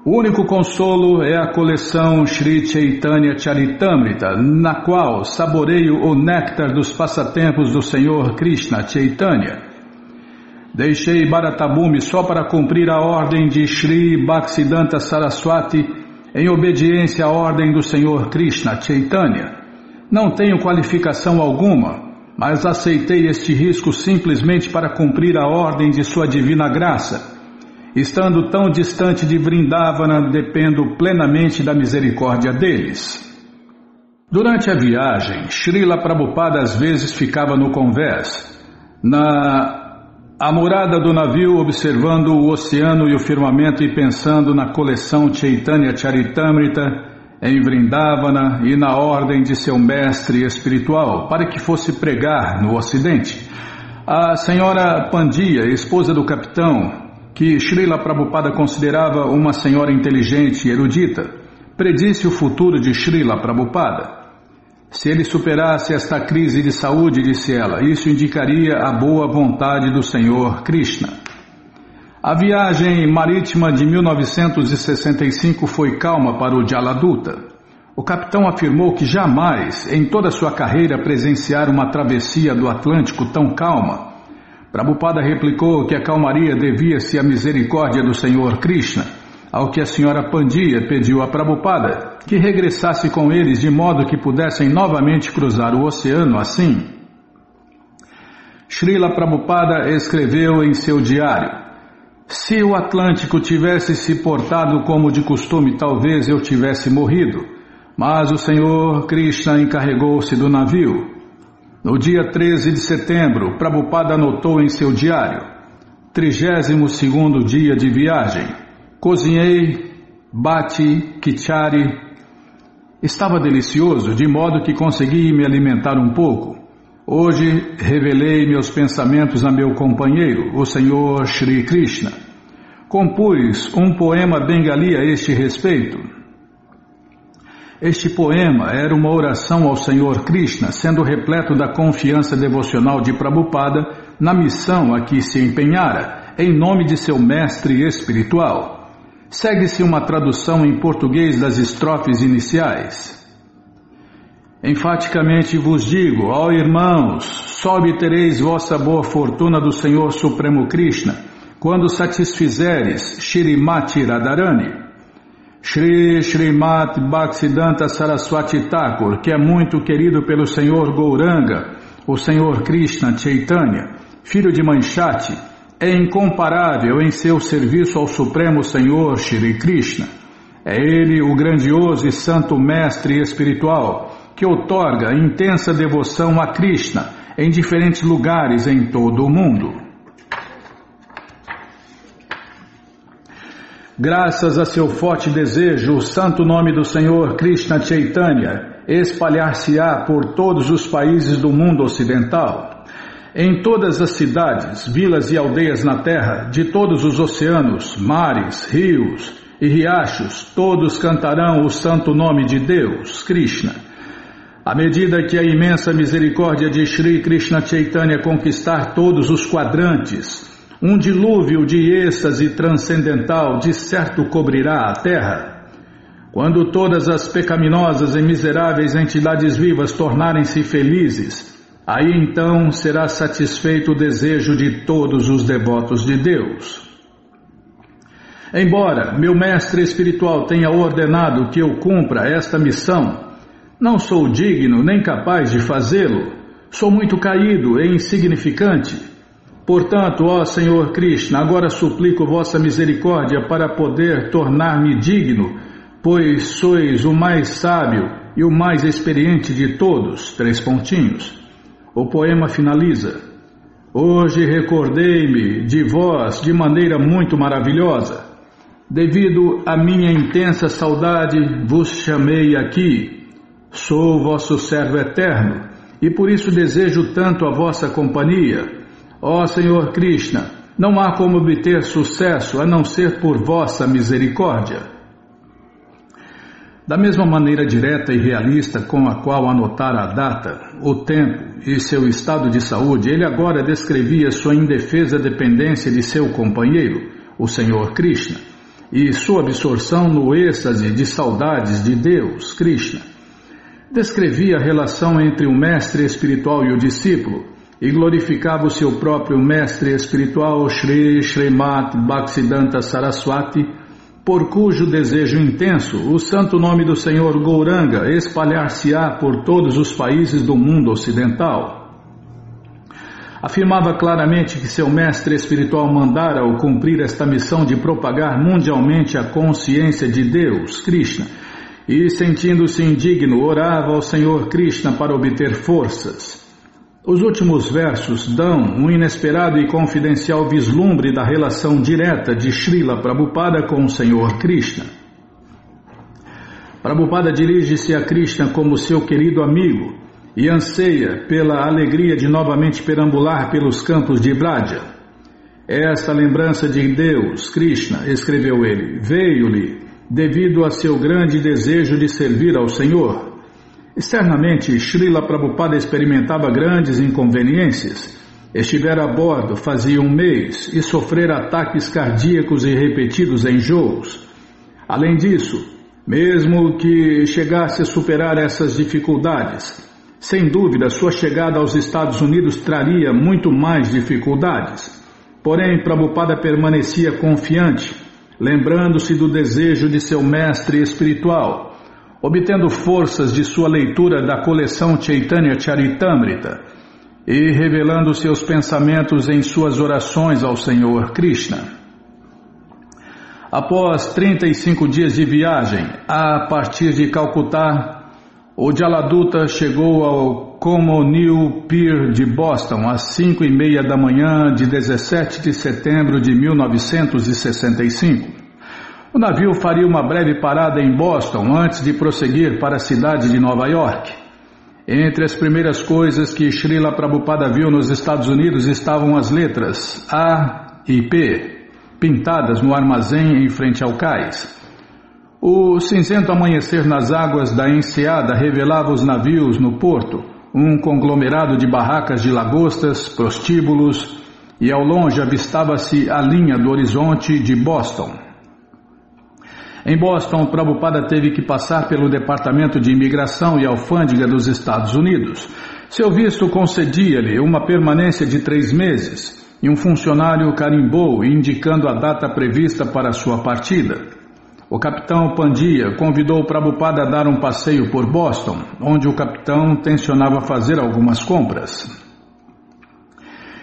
O único consolo é a coleção Sri Chaitanya Charitamrita, na qual saboreio o néctar dos passatempos do Senhor Krishna Chaitanya. Deixei Bharatabhumi só para cumprir a ordem de Shri Bhaktisiddhanta Saraswati em obediência à ordem do Senhor Krishna Chaitanya. Não tenho qualificação alguma, mas aceitei este risco simplesmente para cumprir a ordem de sua divina graça. Estando tão distante de Vrindavana, dependo plenamente da misericórdia deles. Durante a viagem, Srila Prabhupada às vezes ficava no convés, a morada do navio, observando o oceano e o firmamento e pensando na coleção Chaitanya Charitamrita em Vrindavana e na ordem de seu mestre espiritual, para que fosse pregar no ocidente. A senhora Pandya, esposa do capitão, que Srila Prabhupada considerava uma senhora inteligente e erudita, predisse o futuro de Srila Prabhupada. Se ele superasse esta crise de saúde, disse ela, isso indicaria a boa vontade do Senhor Krishna. A viagem marítima de 1965 foi calma para o Jaladuta. O capitão afirmou que jamais, em toda sua carreira, presenciara uma travessia do Atlântico tão calma. Prabhupada replicou que a calmaria devia-se à misericórdia do Senhor Krishna, ao que a senhora Pandya pediu a Prabhupada que regressasse com eles de modo que pudessem novamente cruzar o oceano assim. Srila Prabhupada escreveu em seu diário: se o Atlântico tivesse se portado como de costume, talvez eu tivesse morrido, mas o Senhor Krishna encarregou-se do navio. No dia 13 de setembro, Prabhupada anotou em seu diário: 32º dia de viagem. Cozinhei bati kichari. Estava delicioso, de modo que consegui me alimentar um pouco. Hoje revelei meus pensamentos a meu companheiro, o Senhor Shri Krishna. Compus um poema bengali a este respeito. Este poema era uma oração ao Senhor Krishna, sendo repleto da confiança devocional de Prabhupada na missão a que se empenhara, em nome de seu mestre espiritual. Segue-se uma tradução em português das estrofes iniciais. Enfaticamente vos digo, ó irmãos, só obtereis vossa boa fortuna do Senhor Supremo Krishna, quando satisfizeres Shrimati Radharani. Srimati Bhaktisiddhanta Saraswati Thakur, que é muito querido pelo Senhor Gauranga, o Senhor Krishna Chaitanya, filho de Manchati, é incomparável em seu serviço ao Supremo Senhor Shri Krishna. É ele o grandioso e santo mestre espiritual que outorga intensa devoção a Krishna em diferentes lugares em todo o mundo. Graças a seu forte desejo, o santo nome do Senhor Krishna Chaitanya espalhar-se-á por todos os países do mundo ocidental. Em todas as cidades, vilas e aldeias na terra, de todos os oceanos, mares, rios e riachos, todos cantarão o santo nome de Deus, Krishna. À medida que a imensa misericórdia de Shri Krishna Chaitanya conquistar todos os quadrantes, um dilúvio de êxtase transcendental de certo cobrirá a terra. Quando todas as pecaminosas e miseráveis entidades vivas tornarem-se felizes, aí então será satisfeito o desejo de todos os devotos de Deus. Embora meu mestre espiritual tenha ordenado que eu cumpra esta missão, não sou digno nem capaz de fazê-lo. Sou muito caído e insignificante. Portanto, ó Senhor Krishna, agora suplico vossa misericórdia para poder tornar-me digno, pois sois o mais sábio e o mais experiente de todos. O poema finaliza: hoje recordei-me de vós de maneira muito maravilhosa. Devido à minha intensa saudade, vos chamei aqui. Sou vosso servo eterno, e por isso desejo tanto a vossa companhia. Ó Senhor Krishna, não há como obter sucesso a não ser por vossa misericórdia. Da mesma maneira direta e realista com a qual anotara a data, o tempo e seu estado de saúde, ele agora descrevia sua indefesa dependência de seu companheiro, o Senhor Krishna, e sua absorção no êxtase de saudades de Deus, Krishna. Descrevia a relação entre o mestre espiritual e o discípulo e glorificava o seu próprio mestre espiritual Shri Srimad Bhaktisiddhanta Saraswati, por cujo desejo intenso o santo nome do Senhor Gauranga espalhar-se-á por todos os países do mundo ocidental. Afirmava claramente que seu mestre espiritual mandara-o cumprir esta missão de propagar mundialmente a consciência de Deus, Krishna, e, sentindo-se indigno, orava ao Senhor Krishna para obter forças. Os últimos versos dão um inesperado e confidencial vislumbre da relação direta de Srila Prabhupada com o Senhor Krishna. Prabhupada dirige-se a Krishna como seu querido amigo e anseia pela alegria de novamente perambular pelos campos de Braja. Esta lembrança de Deus, Krishna, escreveu ele, veio-lhe devido a seu grande desejo de servir ao Senhor. Externamente, Srila Prabhupada experimentava grandes inconveniências. Estivera a bordo fazia um mês e sofrera ataques cardíacos e repetidos enjoos. Além disso, mesmo que chegasse a superar essas dificuldades, sem dúvida sua chegada aos Estados Unidos traria muito mais dificuldades. Porém, Prabhupada permanecia confiante, lembrando-se do desejo de seu mestre espiritual, obtendo forças de sua leitura da coleção Chaitanya Charitamrita e revelando seus pensamentos em suas orações ao Senhor Krishna. Após 35 dias de viagem, a partir de Calcutá, o Jaladuta chegou ao Commonwealth Pier de Boston às 5:30 da manhã de 17 de setembro de 1965. O navio faria uma breve parada em Boston antes de prosseguir para a cidade de Nova York. Entre as primeiras coisas que Srila Prabhupada viu nos Estados Unidos estavam as letras A e P, pintadas no armazém em frente ao cais. O cinzento amanhecer nas águas da enseada revelava os navios no porto, um conglomerado de barracas de lagostas, prostíbulos, e ao longe avistava-se a linha do horizonte de Boston. Em Boston, Prabhupada teve que passar pelo Departamento de Imigração e Alfândega dos Estados Unidos. Seu visto concedia-lhe uma permanência de 3 meses, e um funcionário carimbou indicando a data prevista para sua partida. O capitão Pandya convidou Prabhupada a dar um passeio por Boston, onde o capitão tencionava fazer algumas compras.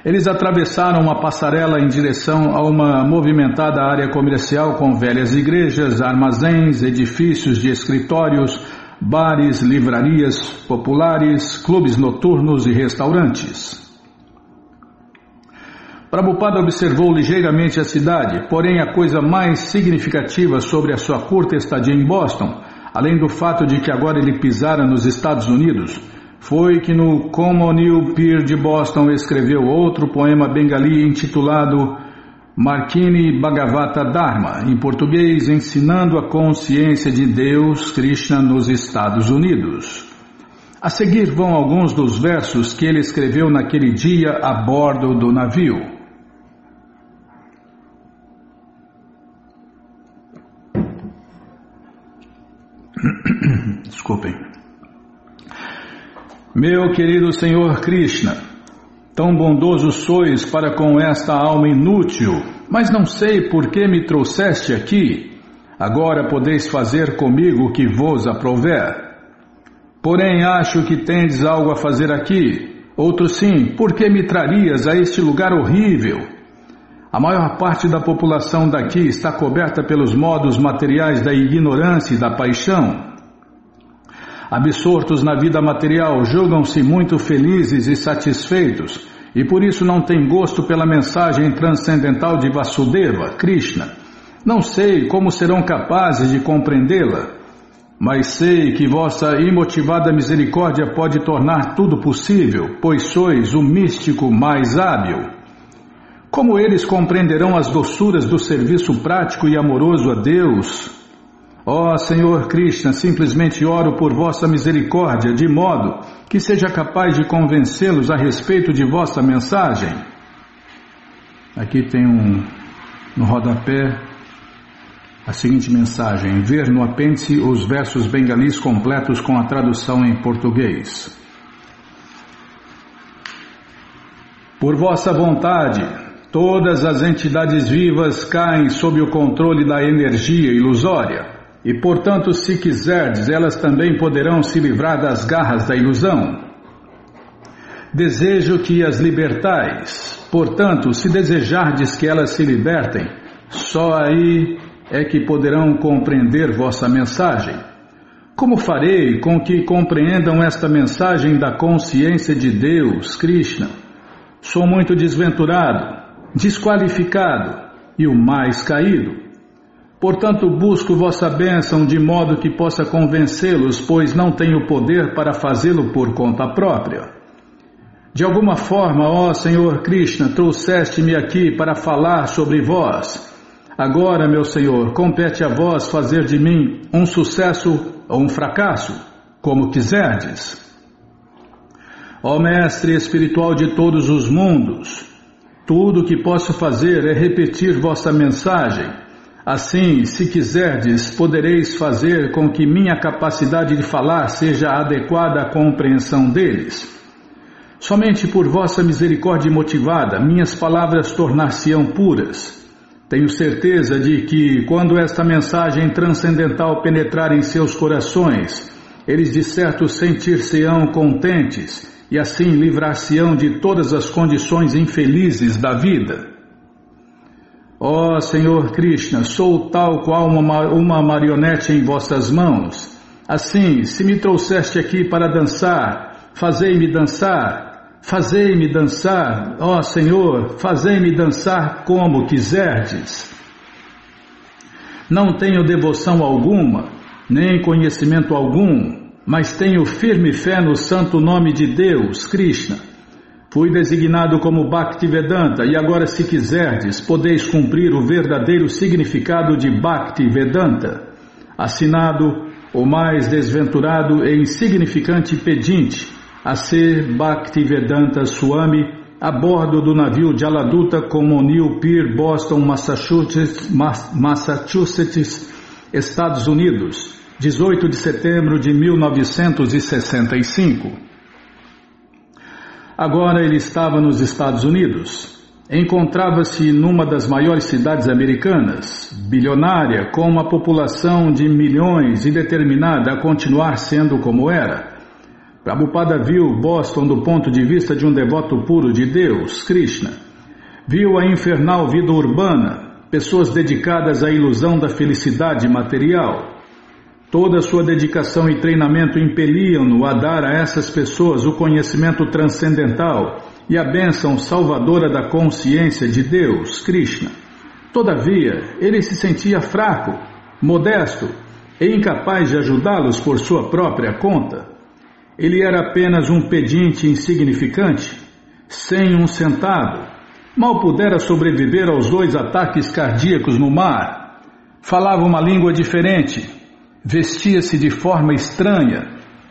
Eles atravessaram uma passarela em direção a uma movimentada área comercial com velhas igrejas, armazéns, edifícios de escritórios, bares, livrarias populares, clubes noturnos e restaurantes. Prabhupada observou ligeiramente a cidade, porém a coisa mais significativa sobre a sua curta estadia em Boston, além do fato de que agora ele pisara nos Estados Unidos, foi que no Commonwealth Pier de Boston escreveu outro poema bengali intitulado Markini Bhagavata Dharma, em português, ensinando a consciência de Deus, Krishna, nos Estados Unidos. A seguir vão alguns dos versos que ele escreveu naquele dia a bordo do navio. Desculpem. Meu querido Senhor Krishna, tão bondoso sois para com esta alma inútil, mas não sei por que me trouxeste aqui. Agora podeis fazer comigo o que vos aprouver. Porém acho que tendes algo a fazer aqui. Outro sim, por que me trarias a este lugar horrível? A maior parte da população daqui está coberta pelos modos materiais da ignorância e da paixão. Absortos na vida material, julgam-se muito felizes e satisfeitos, e por isso não têm gosto pela mensagem transcendental de Vasudeva, Krishna. Não sei como serão capazes de compreendê-la, mas sei que vossa imotivada misericórdia pode tornar tudo possível, pois sois o místico mais hábil. Como eles compreenderão as doçuras do serviço prático e amoroso a Deus? Ó Senhor Krishna, simplesmente oro por vossa misericórdia, de modo que seja capaz de convencê-los a respeito de vossa mensagem. Aqui tem no rodapé a seguinte mensagem: ver no apêndice os versos bengalis completos com a tradução em português. Por vossa vontade, todas as entidades vivas caem sob o controle da energia ilusória, e portanto, se quiserdes, elas também poderão se livrar das garras da ilusão. Desejo que as libertais, portanto, se desejardes que elas se libertem, só aí é que poderão compreender vossa mensagem. Como farei com que compreendam esta mensagem da consciência de Deus, Krishna? Sou muito desventurado, desqualificado e o mais caído. Portanto, busco vossa bênção de modo que possa convencê-los, pois não tenho poder para fazê-lo por conta própria. De alguma forma, ó Senhor Krishna, trouxeste-me aqui para falar sobre vós. Agora, meu Senhor, compete a vós fazer de mim um sucesso ou um fracasso, como quiserdes. Ó Mestre espiritual de todos os mundos, tudo o que posso fazer é repetir vossa mensagem. Assim, se quiserdes, podereis fazer com que minha capacidade de falar seja adequada à compreensão deles. Somente por vossa misericórdia motivada, minhas palavras tornar-se-ão puras. Tenho certeza de que, quando esta mensagem transcendental penetrar em seus corações, eles de certo sentir-se-ão contentes e assim livrar-se-ão de todas as condições infelizes da vida. Ó Senhor Krishna, sou tal qual uma marionete em vossas mãos. Assim, se me trouxeste aqui para dançar, fazei-me dançar. Fazei-me dançar, ó Senhor, fazei-me dançar como quiserdes. Não tenho devoção alguma, nem conhecimento algum, mas tenho firme fé no santo nome de Deus, Krishna. Fui designado como Bhaktivedanta e agora, se quiserdes, podeis cumprir o verdadeiro significado de Bhaktivedanta. Assinado, o mais desventurado e insignificante pedinte, a ser Bhaktivedanta Swami, a bordo do navio Jaladuta com O'Neill Pier, Boston, Massachusetts, Estados Unidos, 18 de setembro de 1965. Agora ele estava nos Estados Unidos. Encontrava-se numa das maiores cidades americanas, bilionária, com uma população de milhões e determinada a continuar sendo como era. Prabhupada viu Boston do ponto de vista de um devoto puro de Deus, Krishna. Viu a infernal vida urbana, pessoas dedicadas à ilusão da felicidade material. Toda a sua dedicação e treinamento impeliam-no a dar a essas pessoas o conhecimento transcendental e a bênção salvadora da consciência de Deus, Krishna. Todavia, ele se sentia fraco, modesto e incapaz de ajudá-los por sua própria conta. Ele era apenas um pedinte insignificante, sem um centavo, mal pudera sobreviver aos 2 ataques cardíacos no mar, falava uma língua diferente, vestia-se de forma estranha,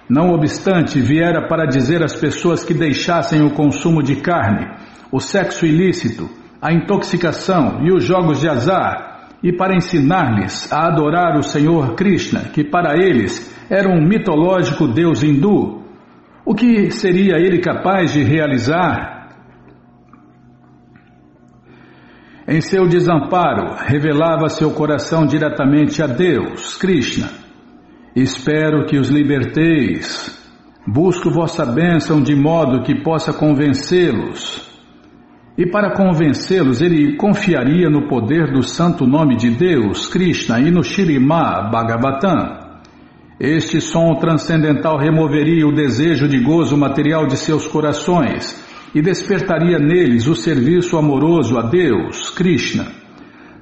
Não obstante, viera para dizer às pessoas que deixassem o consumo de carne, o sexo ilícito, a intoxicação e os jogos de azar, e para ensinar-lhes a adorar o Senhor Krishna, que para eles era um mitológico deus hindu. O que seria ele capaz de realizar? Em seu desamparo, revelava seu coração diretamente a Deus, Krishna. Espero que os liberteis. Busco vossa bênção de modo que possa convencê-los. E para convencê-los, ele confiaria no poder do santo nome de Deus, Krishna, e no Śrīmad Bhagavatam. Este som transcendental removeria o desejo de gozo material de seus corações e despertaria neles o serviço amoroso a Deus, Krishna.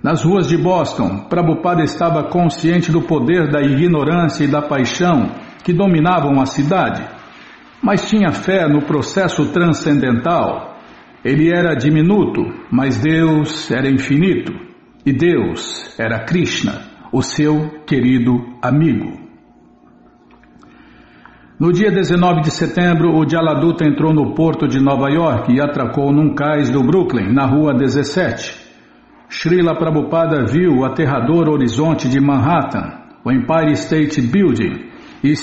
Nas ruas de Boston, Prabhupada estava consciente do poder da ignorância e da paixão que dominavam a cidade, mas tinha fé no processo transcendental. Ele era diminuto, mas Deus era infinito, e Deus era Krishna, o seu querido amigo. No dia 19 de setembro, o Jaladuta entrou no porto de Nova York e atracou num cais do Brooklyn, na rua 17. Srila Prabhupada viu o aterrador horizonte de Manhattan, o Empire State Building, e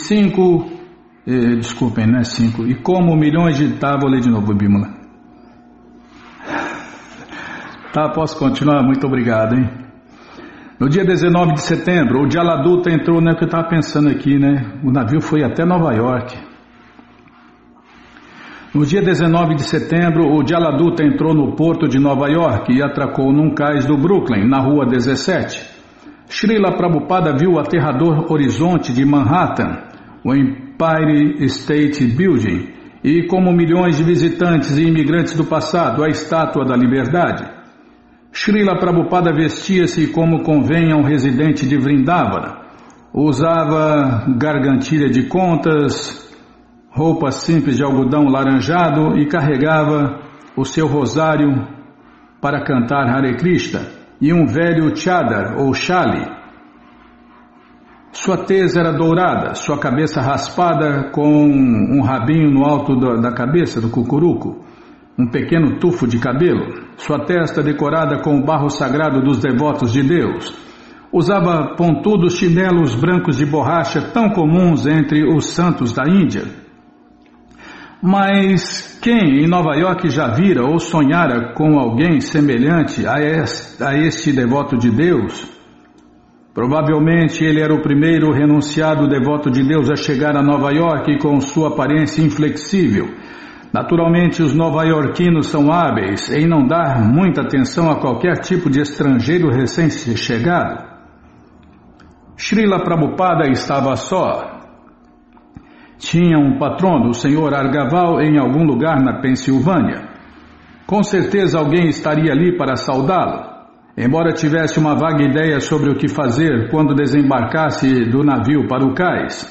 como milhões de... vou ler de novo, Bímola. Posso continuar? Muito obrigado, hein? No dia 19 de setembro, o Jaladuta entrou, né, que eu estava pensando aqui, né? O navio foi até Nova York. No dia 19 de setembro, o Jaladuta entrou no porto de Nova York e atracou num cais do Brooklyn, na rua 17. Srila Prabhupada viu o aterrador horizonte de Manhattan, o Empire State Building, e como milhões de visitantes e imigrantes do passado, a Estátua da Liberdade. Srila Prabhupada vestia-se como convém a um residente de Vrindavana. Usava gargantilha de contas, roupa simples de algodão laranjado e carregava o seu rosário para cantar Hare Krishna e um velho chadar ou chale. Sua tez era dourada, sua cabeça raspada com um rabinho no alto da cabeça do cucuruco, um pequeno tufo de cabelo, sua testa decorada com o barro sagrado dos devotos de Deus. Usava pontudos chinelos brancos de borracha tão comuns entre os santos da Índia. Mas quem em Nova York já vira ou sonhara com alguém semelhante a este devoto de Deus? Provavelmente ele era o primeiro renunciado devoto de Deus a chegar a Nova York com sua aparência inflexível. Naturalmente, os nova-iorquinos são hábeis em não dar muita atenção a qualquer tipo de estrangeiro recém-chegado. Srila Prabhupada estava só. Tinha um patrono, o Sr. Argaval, em algum lugar na Pensilvânia. Com certeza alguém estaria ali para saudá-lo, embora tivesse uma vaga ideia sobre o que fazer quando desembarcasse do navio para o cais.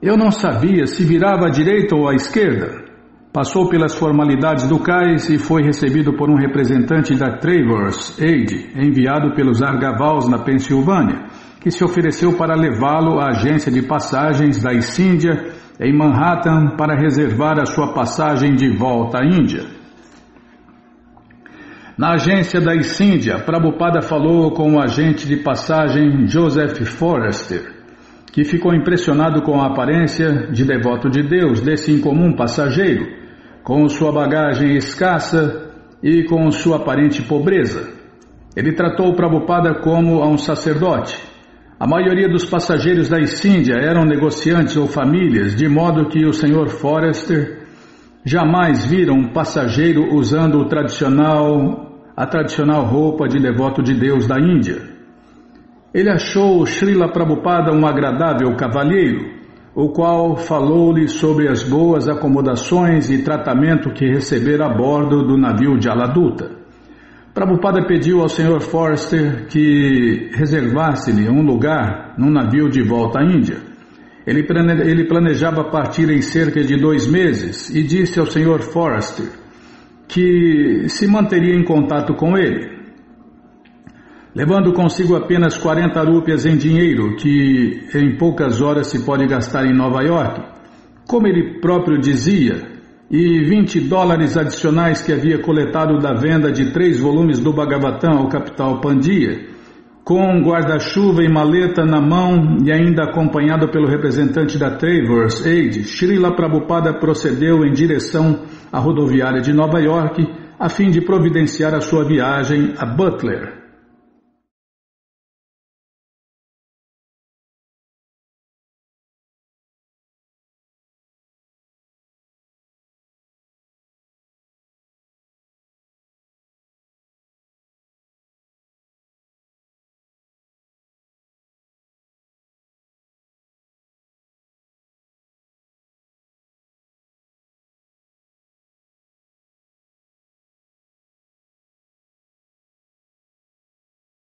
Eu não sabia se virava à direita ou à esquerda. Passou pelas formalidades do cais e foi recebido por um representante da Traverse Aid, enviado pelos Argavals na Pensilvânia, que se ofereceu para levá-lo à agência de passagens da East India em Manhattan para reservar a sua passagem de volta à Índia. Na agência da East India, Prabhupada falou com o agente de passagem Joseph Forrester, que ficou impressionado com a aparência de devoto de Deus desse incomum passageiro, com sua bagagem escassa e com sua aparente pobreza. Ele tratou Prabhupada como a um sacerdote. A maioria dos passageiros da East India eram negociantes ou famílias, de modo que o Sr. Forrester jamais viram um passageiro usando a tradicional roupa de devoto de Deus da Índia. Ele achou Srila Prabhupada um agradável cavalheiro, o qual falou-lhe sobre as boas acomodações e tratamento que recebera a bordo do navio Jaladuta. Prabhupada pediu ao Sr. Forrester que reservasse-lhe um lugar num navio de volta à Índia. Ele planejava partir em cerca de 2 meses e disse ao Sr. Forrester que se manteria em contato com ele. levando consigo apenas 40 rúpias em dinheiro, que em poucas horas se pode gastar em Nova York, como ele próprio dizia, e $20 adicionais que havia coletado da venda de 3 volumes do Bhagavatam ao Capital Pandya, com guarda-chuva e maleta na mão e ainda acompanhado pelo representante da Travers Aid, Srila Prabhupada procedeu em direção à rodoviária de Nova York a fim de providenciar a sua viagem a Butler.